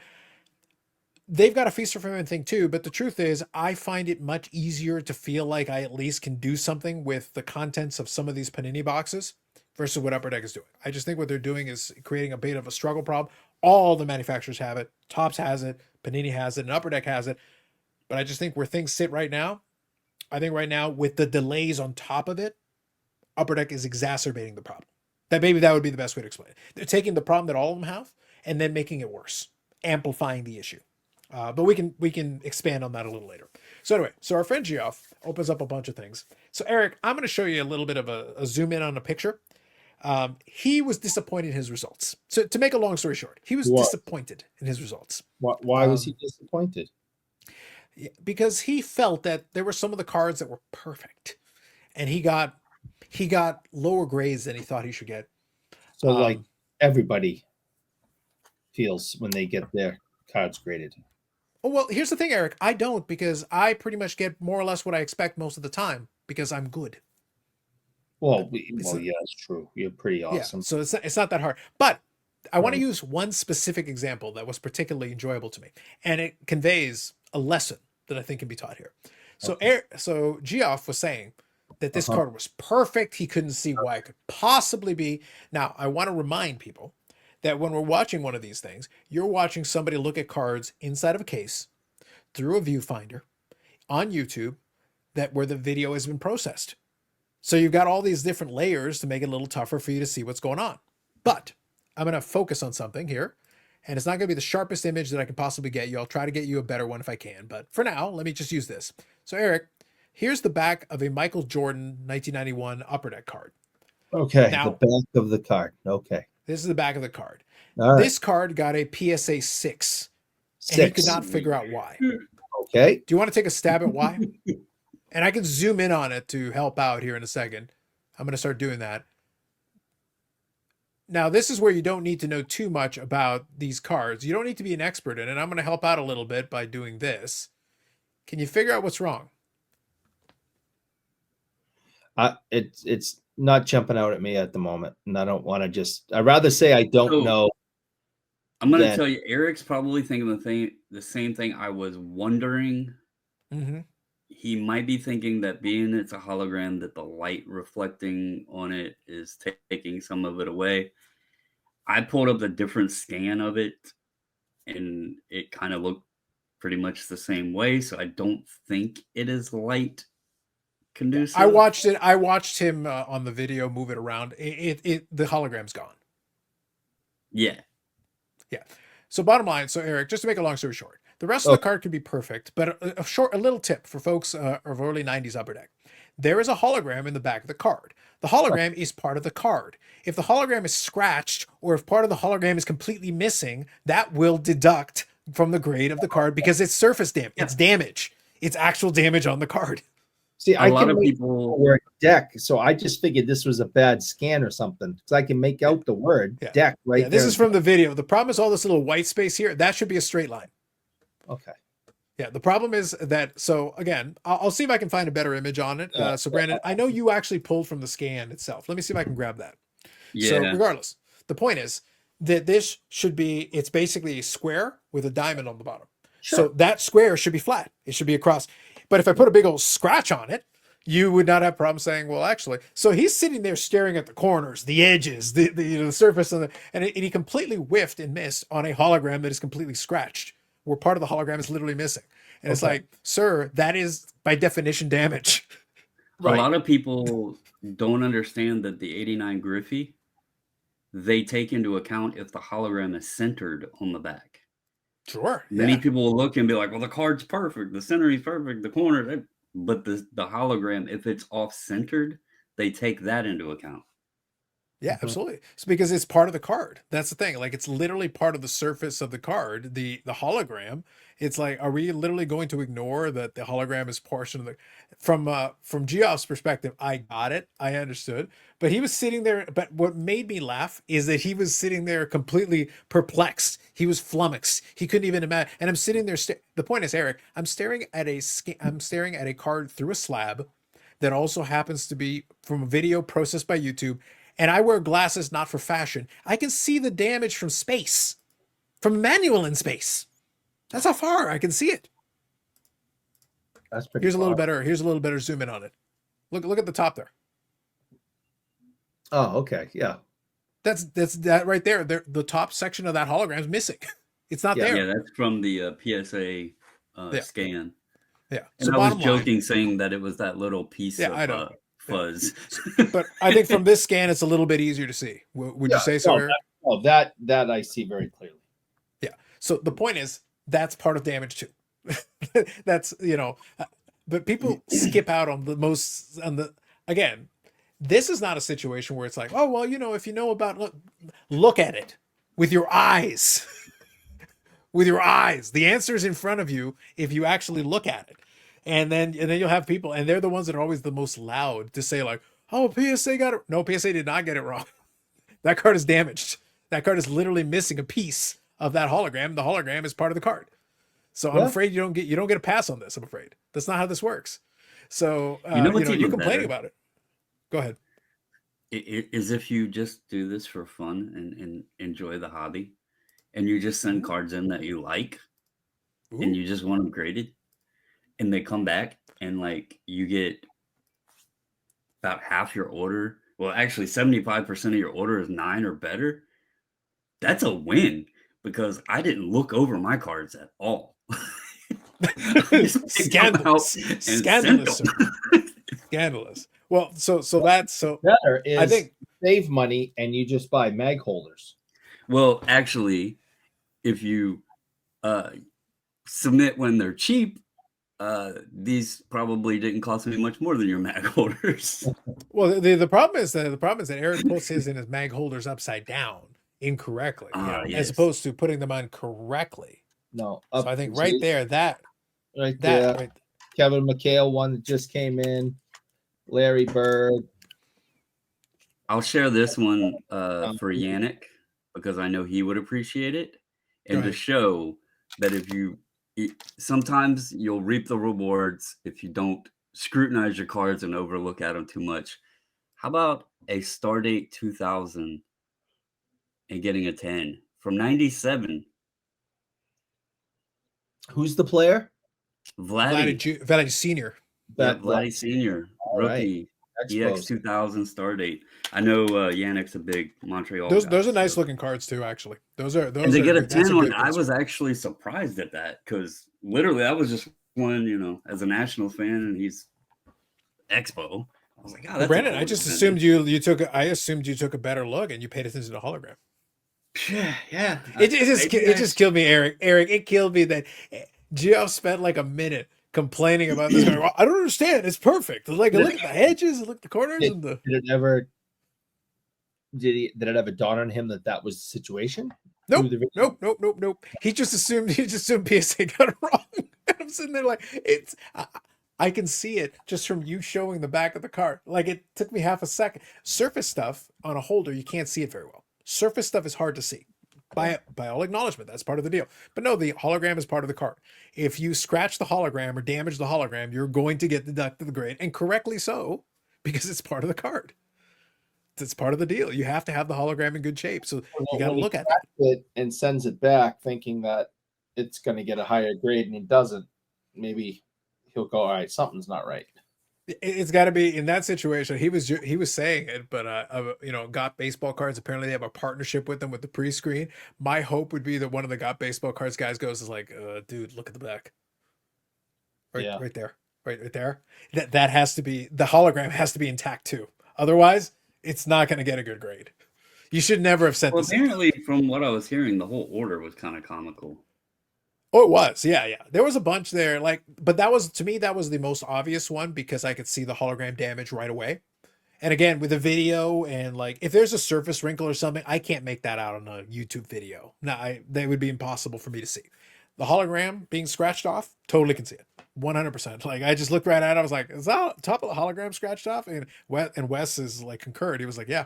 [SPEAKER 1] They've got a feast or famine thing too, but the truth is I find it much easier to feel like I at least can do something with the contents of some of these Panini boxes versus what Upper Deck is doing. I just think what they're doing is creating a bit of a struggle problem. All the manufacturers have it. Topps has it. Panini has it. And Upper Deck has it. But I just think where things sit right now, I think right now with the delays on top of it, Upper Deck is exacerbating the problem. That maybe that would be the best way to explain it. They're taking the problem that all of them have and then making it worse, amplifying the issue. But we can expand on that a little later. So anyway, so our friend Geoff opens up a bunch of things. So Eric, I'm going to show you a little bit of a zoom in on a picture. He was disappointed in his results. So to make a long story short, he was disappointed in his results.
[SPEAKER 2] Why was he disappointed?
[SPEAKER 1] Because he felt that there were some of the cards that were perfect, and he got lower grades than he thought he should get.
[SPEAKER 2] So like everybody feels when they get their cards graded.
[SPEAKER 1] Oh, well, here's the thing, Eric. I don't, because I pretty much get more or less what I expect most of the time because I'm good.
[SPEAKER 2] Well, yeah, that's true. You're pretty awesome.
[SPEAKER 1] Yeah, so it's not that hard. But I want to use one specific example that was particularly enjoyable to me, and it conveys a lesson that I think can be taught here. So,
[SPEAKER 2] Okay.
[SPEAKER 1] So Geoff was saying that this card was perfect. He couldn't see why it could possibly be. Now, I want to remind people that when we're watching one of these things, you're watching somebody look at cards inside of a case through a viewfinder on YouTube where the video has been processed. So you've got all these different layers to make it a little tougher for you to see what's going on. But I'm going to focus on something here, and it's not going to be the sharpest image that I can possibly get you. I'll try to get you a better one if I can. But for now, let me just use this. So Eric, here's the back of a Michael Jordan 1991 Upper Deck card.
[SPEAKER 2] Okay,
[SPEAKER 1] now,
[SPEAKER 2] the back of the card. Okay.
[SPEAKER 1] This is the back of the card.
[SPEAKER 2] All right.
[SPEAKER 1] This card got a PSA 6, and he could not figure out why.
[SPEAKER 2] Okay.
[SPEAKER 1] Do you want to take a stab at why? And I can zoom in on it to help out here in a second. I'm going to start doing that. Now, this is where you don't need to know too much about these cards. You don't need to be an expert in it. I'm going to help out a little bit by doing this. Can you figure out what's wrong?
[SPEAKER 2] It's not jumping out at me at the moment, and I don't want to just. I'd rather say I don't know.
[SPEAKER 3] I'm going to tell you, Eric's probably thinking the same thing I was wondering.
[SPEAKER 1] Mm-hmm.
[SPEAKER 3] he might be thinking that being it's a hologram, that the light reflecting on it is taking some of it away. I pulled up a different scan of it, and it kind of looked pretty much the same way. So I don't think it is light conducive.
[SPEAKER 1] I watched it. I watched him on the video move it around. The hologram's gone.
[SPEAKER 3] Yeah.
[SPEAKER 1] Yeah. So bottom line, so Eric, just to make a long story short, the rest of the card could be perfect, but a little tip for folks of early 90s Upper Deck. There is a hologram in the back of the card. The hologram is part of the card. If the hologram is scratched or if part of the hologram is completely missing, that will deduct from the grade of the card because it's surface damage. It's damage. It's actual damage on the card.
[SPEAKER 2] See,
[SPEAKER 3] A lot of people
[SPEAKER 2] word deck, so I just figured this was a bad scan or something because I can make out the word deck right there.
[SPEAKER 1] This is from the video. The problem is all this little white space here. That should be a straight line.
[SPEAKER 2] Okay.
[SPEAKER 1] Yeah, the problem is that, so again, I'll see if I can find a better image on it. So Brandon, I know you actually pulled from the scan itself. Let me see if I can grab that.
[SPEAKER 3] Yeah.
[SPEAKER 1] So regardless, the point is that this should be, it's basically a square with a diamond on the bottom.
[SPEAKER 2] Sure.
[SPEAKER 1] So that square should be flat. It should be across. But if I put a big old scratch on it, you would not have problem saying, well, actually. So he's sitting there staring at the corners, the edges, the surface, and he completely whiffed and missed on a hologram that is completely scratched, where part of the hologram is literally missing. And it's like, sir, that is by definition damage.
[SPEAKER 3] A lot of people don't understand that the 89 Griffey, they take into account if the hologram is centered on the back.
[SPEAKER 1] Sure.
[SPEAKER 3] Many people will look and be like, well, the card's perfect, the center is perfect, the corner, but the hologram, if it's off-centered, they take that into account.
[SPEAKER 1] Yeah, absolutely. It's because it's part of the card. That's the thing. Like, it's literally part of the surface of the card, the hologram. It's like, are we literally going to ignore that the hologram is portion of the, from Geoff's perspective, I got it. I understood. But he was sitting there. But what made me laugh is that he was sitting there completely perplexed. He was flummoxed. He couldn't even imagine. And I'm sitting there. The point is, Eric, I'm staring at a card through a slab that also happens to be from a video processed by YouTube. And I wear glasses not for fashion. I can see the damage from space, from manual in space. That's how far I can see it.
[SPEAKER 2] That's pretty.
[SPEAKER 1] Here's a little better. Here's a little better zoom in on it. Look at the top there.
[SPEAKER 2] Oh, okay, yeah.
[SPEAKER 1] That's that right there. The top section of that hologram is missing. It's not there.
[SPEAKER 3] Yeah, that's from the PSA scan.
[SPEAKER 1] Yeah.
[SPEAKER 3] And I was joking saying that it was that little piece of fuzz.
[SPEAKER 1] But I think from this scan, it's a little bit easier to see. Would you say so?
[SPEAKER 2] That I see very clearly.
[SPEAKER 1] Yeah. So the point is, that's part of damage too. That's, but people skip out on again, this is not a situation where it's like, oh, well, if you know about, look at it with your eyes, with your eyes. The answer is in front of you if you actually look at it. And then you'll have people, and they're the ones that are always the most loud to say like, oh, PSA got it. No, PSA did not get it wrong. That card is damaged. That card is literally missing a piece of that hologram. The hologram is part of the card. So I'm afraid you don't get a pass on this. I'm afraid that's not how this works. So you're complaining about it. Go ahead.
[SPEAKER 3] It is if you just do this for fun and enjoy the hobby, and you just send cards in that you like, and you just want them graded, and they come back and like you get about half your order. Well, actually 75% of your order is 9 or better. That's a win because I didn't look over my cards at all.
[SPEAKER 1] Scandalous. Scandalous. Well, so that's so
[SPEAKER 2] better is
[SPEAKER 1] I think
[SPEAKER 2] save money and you just buy mag holders.
[SPEAKER 3] Well, actually, if you submit when they're cheap, these probably didn't cost me much more than your mag holders.
[SPEAKER 1] Well, the problem is that Eric puts his in his mag holders upside down incorrectly, as opposed to putting them on correctly.
[SPEAKER 2] No,
[SPEAKER 1] so I think right there,
[SPEAKER 2] Kevin McHale one that just came in. Larry Bird.
[SPEAKER 3] I'll share this one for Yannick because I know he would appreciate it, and to show that sometimes you'll reap the rewards if you don't scrutinize your cards and overlook at them too much. How about a Stardate 2000 and getting a 10 from 97?
[SPEAKER 2] Who's the player?
[SPEAKER 1] Vladdy Senior.
[SPEAKER 3] Yeah,
[SPEAKER 2] That
[SPEAKER 3] Vladdy Senior,
[SPEAKER 2] all right.
[SPEAKER 3] rookie, EX
[SPEAKER 2] Expos.
[SPEAKER 3] 2000 star date. I know Yannick's a big Montreal
[SPEAKER 1] Those
[SPEAKER 3] guy.
[SPEAKER 1] are nice looking cards too. Actually, those are
[SPEAKER 3] And to get a
[SPEAKER 1] good. That's
[SPEAKER 3] 10
[SPEAKER 1] a
[SPEAKER 3] on,
[SPEAKER 1] good
[SPEAKER 3] I was
[SPEAKER 1] insert.
[SPEAKER 3] actually surprised at that because literally that was just one, as a national fan, and he's Expo. I was like, oh,
[SPEAKER 1] Well,
[SPEAKER 3] that's
[SPEAKER 1] Brandon,
[SPEAKER 3] a
[SPEAKER 1] I
[SPEAKER 3] cool
[SPEAKER 1] just
[SPEAKER 3] extended.
[SPEAKER 1] assumed you took. I assumed you took a better look and you paid attention to hologram.
[SPEAKER 3] Yeah.
[SPEAKER 1] It just killed me, Eric. Eric, it killed me that Gio spent like a minute complaining about this guy. Well, I don't understand. It's perfect. Like, look at the hedges, look at the corners, and the.
[SPEAKER 2] Did it ever? Did it ever dawn on him that that was the situation?
[SPEAKER 1] Nope,
[SPEAKER 2] Through the video?
[SPEAKER 1] nope. He just assumed PSA got it wrong. And I'm sitting there like I can see it just from you showing the back of the card. Like it took me half a second. Surface stuff on a holder, you can't see it very well. Surface stuff is hard to see. By all acknowledgement, that's part of the deal. But no, the hologram is part of the card. If you scratch the hologram or damage the hologram, you're going to get deducted the grade, and correctly so, because it's part of the card. It's part of the deal. You have to have the hologram in good shape. So you got to
[SPEAKER 2] When he
[SPEAKER 1] look at that.
[SPEAKER 2] cracks it and sends it back, thinking that it's going to get a higher grade, and it doesn't. Maybe he'll go, all right, something's not right.
[SPEAKER 1] It's got to be in that situation. He was saying it, but Got Baseball Cards. Apparently, they have a partnership with them with the pre-screen. My hope would be that one of the Got Baseball Cards guys goes is like, dude, look at the back, right there, right there. That has to be the hologram has to be intact too. Otherwise, it's not going to get a good grade. You should never have sent
[SPEAKER 3] Well,
[SPEAKER 1] this.
[SPEAKER 3] apparently, from what I was hearing, the whole order was kind of comical.
[SPEAKER 1] Oh, it was. Yeah. There was a bunch there, but that was to me that was the most obvious one because I could see the hologram damage right away. And again, with a video and like if there's a surface wrinkle or something, I can't make that out on a YouTube video. They would be impossible for me to see. The hologram being scratched off, totally can see it. 100%. Like I just looked right at it. I was like, is that top of the hologram scratched off? And Wes is like concurred. He was like, yeah.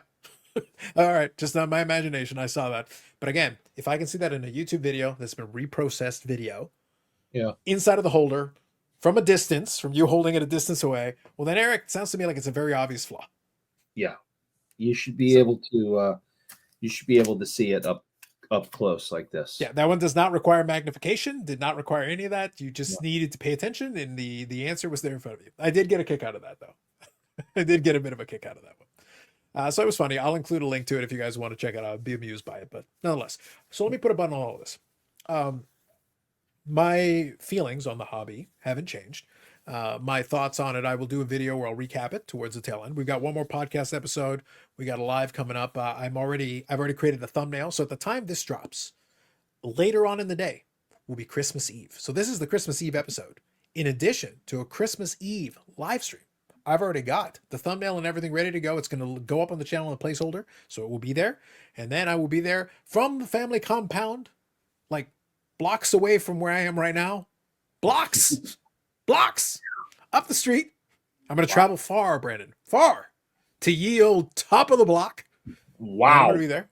[SPEAKER 1] All right, just not my imagination. I saw that. But again, if I can see that in a YouTube video that's been reprocessed video, inside of the holder, from a distance, from you holding it a distance away, well, then Eric, it sounds to me like it's a very obvious flaw.
[SPEAKER 2] Yeah, you should be able to. You should be able to see it up close like this.
[SPEAKER 1] Yeah, that one does not require magnification. Did not require any of that. You just needed to pay attention, and the answer was there in front of you. I did get a kick out of that, though. I did get a bit of a kick out of that one. So it was funny. I'll include a link to it if you guys want to check it out. I'd be amused by it, but nonetheless. So let me put a button on all of this. My feelings on the hobby haven't changed. My thoughts on it, I will do a video where I'll recap it towards the tail end. We've got one more podcast episode. We got a live coming up. I've already created the thumbnail. So at the time this drops, later on in the day will be Christmas Eve. So this is the Christmas Eve episode. In addition to a Christmas Eve live stream, I've already got the thumbnail and everything ready to go. It's going to go up on the channel in a placeholder, so it will be there. And then I will be there from the family compound, like blocks away from where I am right now. Blocks up the street. I'm going to travel far, Brandon, far to ye old top of the block.
[SPEAKER 2] Wow.
[SPEAKER 1] I'm going to be there.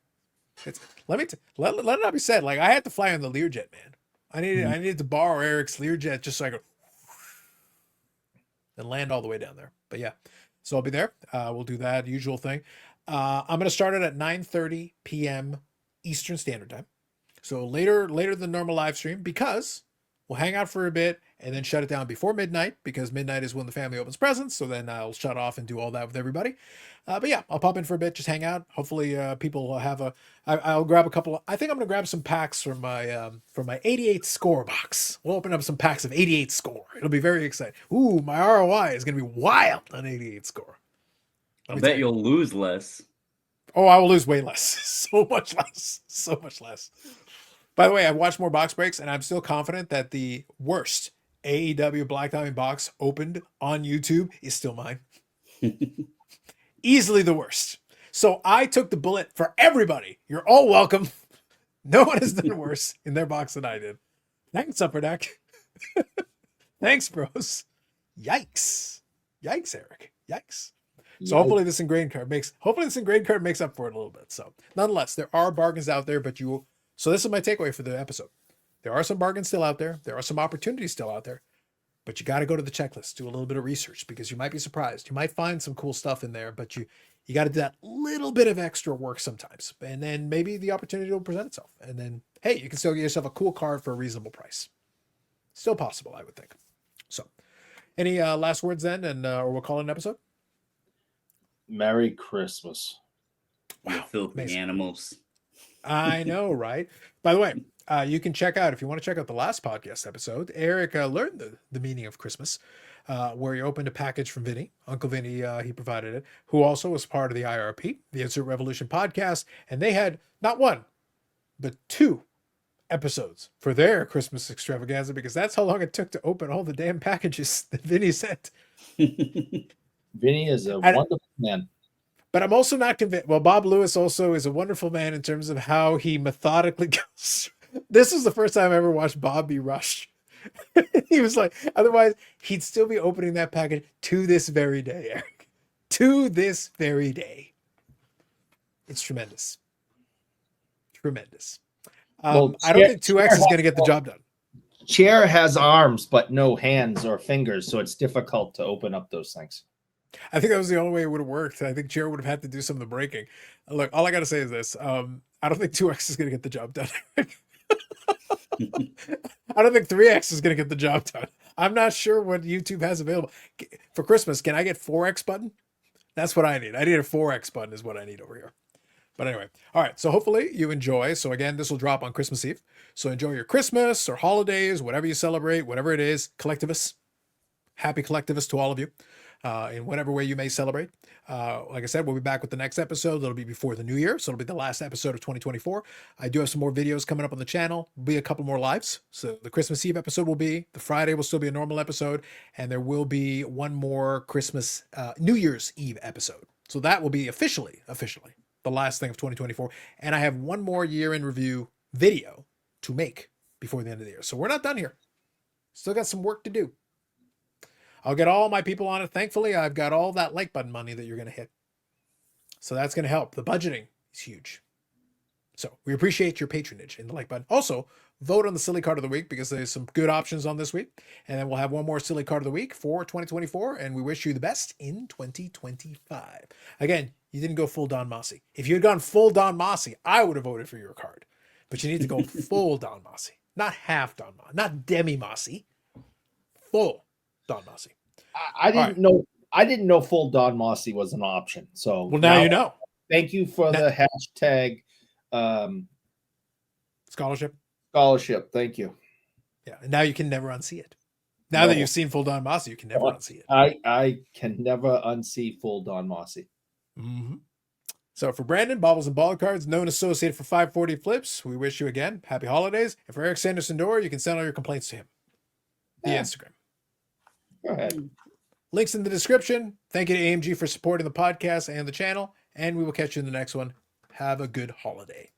[SPEAKER 1] Let it not be said. Like I had to fly on the Learjet, man. I needed to borrow Eric's Learjet just so I could and land all the way down there. But yeah, so I'll be there. We'll do that usual thing. I'm going to start it at 9:30 p.m. Eastern Standard Time. So later than normal live stream because we'll hang out for a bit and then shut it down before midnight because midnight is when the family opens presents. So then I'll shut off and do all that with everybody. But yeah, I'll pop in for a bit, just hang out. Hopefully people will have I'll grab a couple. I think I'm going to grab some packs from my 88 score box. We'll open up some packs of 88 score. It'll be very exciting. Ooh, my ROI is going to be wild on 88 score.
[SPEAKER 3] I bet you'll lose less.
[SPEAKER 1] Oh, I will lose way less. So much less. By the way, I've watched more box breaks, and I'm still confident that the worst AEW Black Diamond box opened on YouTube is still mine. Easily the worst. So I took the bullet for everybody. You're all welcome. No one has done worse in their box than I did. Thanks, Upper Deck. Thanks, bros. Yikes, Eric. Yikes. So hopefully this engraved card makes up for it a little bit. So nonetheless, there are bargains out there, so this is my takeaway for the episode. There are some bargains still out there. There are some opportunities still out there, but you got to go to the checklist, do a little bit of research because you might be surprised. You might find some cool stuff in there, but you got to do that little bit of extra work sometimes. And then maybe the opportunity will present itself. And then, hey, you can still get yourself a cool card for a reasonable price. Still possible, I would think. Any last words then, and or we'll call it an episode?
[SPEAKER 2] Merry Christmas.
[SPEAKER 3] You
[SPEAKER 1] Wow,
[SPEAKER 3] filthy
[SPEAKER 1] amazing.
[SPEAKER 3] animals.
[SPEAKER 1] I know, right? By the way, you can check out, if you want to check out the last podcast episode, Eric learned the meaning of Christmas, where he opened a package from Vinny. Uncle Vinny, he provided it, who also was part of the IRP, the Insert Revolution podcast. And they had not one, but 2 episodes for their Christmas extravaganza, because that's how long it took to open all the damn packages that Vinny sent.
[SPEAKER 2] Vinny is a
[SPEAKER 1] And-
[SPEAKER 2] wonderful man.
[SPEAKER 1] But I'm also not convinced. Well, Bob Lewis also is a wonderful man in terms of how he methodically goes. This is the first time I ever watched Bob be rushed. He was like, otherwise, he'd still be opening that package to this very day, Eric. To this very day. It's tremendous. Tremendous.
[SPEAKER 2] Well,
[SPEAKER 1] I don't think 2X is going to get the job done.
[SPEAKER 2] Chair has arms, but no hands or fingers, so it's difficult to open up those things.
[SPEAKER 1] I think that was the only way it would have worked. I think Chair would have had to do some of the breaking. Look, all I got to say is this. I don't think 2X is going to get the job done. I don't think 3X is going to get the job done. I'm not sure what YouTube has available. For Christmas, can I get 4X button? That's what I need. I need a 4X button is what I need over here. But anyway, all right. So hopefully you enjoy. So again, this will drop on Christmas Eve. So enjoy your Christmas or holidays, whatever you celebrate, whatever it is. Collectivists. Happy collectivists to all of you. In whatever way you may celebrate. Like I said, we'll be back with the next episode. That'll be before the new year. So it'll be the last episode of 2024. I do have some more videos coming up on the channel. There'll be a couple more lives. So the Christmas Eve episode will be, the Friday will still be a normal episode. And there will be one more Christmas, New Year's Eve episode. So that will be officially the last thing of 2024. And I have one more year in review video to make before the end of the year. So we're not done here. Still got some work to do. I'll get all my people on it. Thankfully, I've got all that like button money that you're going to hit. So that's going to help. The budgeting is huge. So we appreciate your patronage in the like button. Also, vote on the silly card of the week, because there's some good options on this week. And then we'll have one more silly card of the week for 2024. And we wish you the best in 2025. Again, you didn't go full Don Mossy. If you had gone full Don Mossy, I would have voted for your card. But you need to go full Don Mossy. Not half Don Mossy. Not demi Mossy. Full Don Mossy.
[SPEAKER 2] I didn't know. I didn't know full Don Mossy was an option. So
[SPEAKER 1] Well, now you know.
[SPEAKER 2] Thank you for the hashtag
[SPEAKER 1] Scholarship.
[SPEAKER 2] scholarship. Thank you.
[SPEAKER 1] Yeah, and now you can never unsee it. Now that you've seen full Don Mossy, you can never unsee it.
[SPEAKER 2] I can never unsee full Don Mossy.
[SPEAKER 1] Mm-hmm. So for Brandon, Bobbles and Ball Cards, known associate for 540 Flips, we wish you again happy holidays. And for Eric Sanderson Door, you can send all your complaints to him via Instagram.
[SPEAKER 2] Go ahead.
[SPEAKER 1] Links in the description. Thank you to AMG for supporting the podcast and the channel. And we will catch you in the next one. Have a good holiday.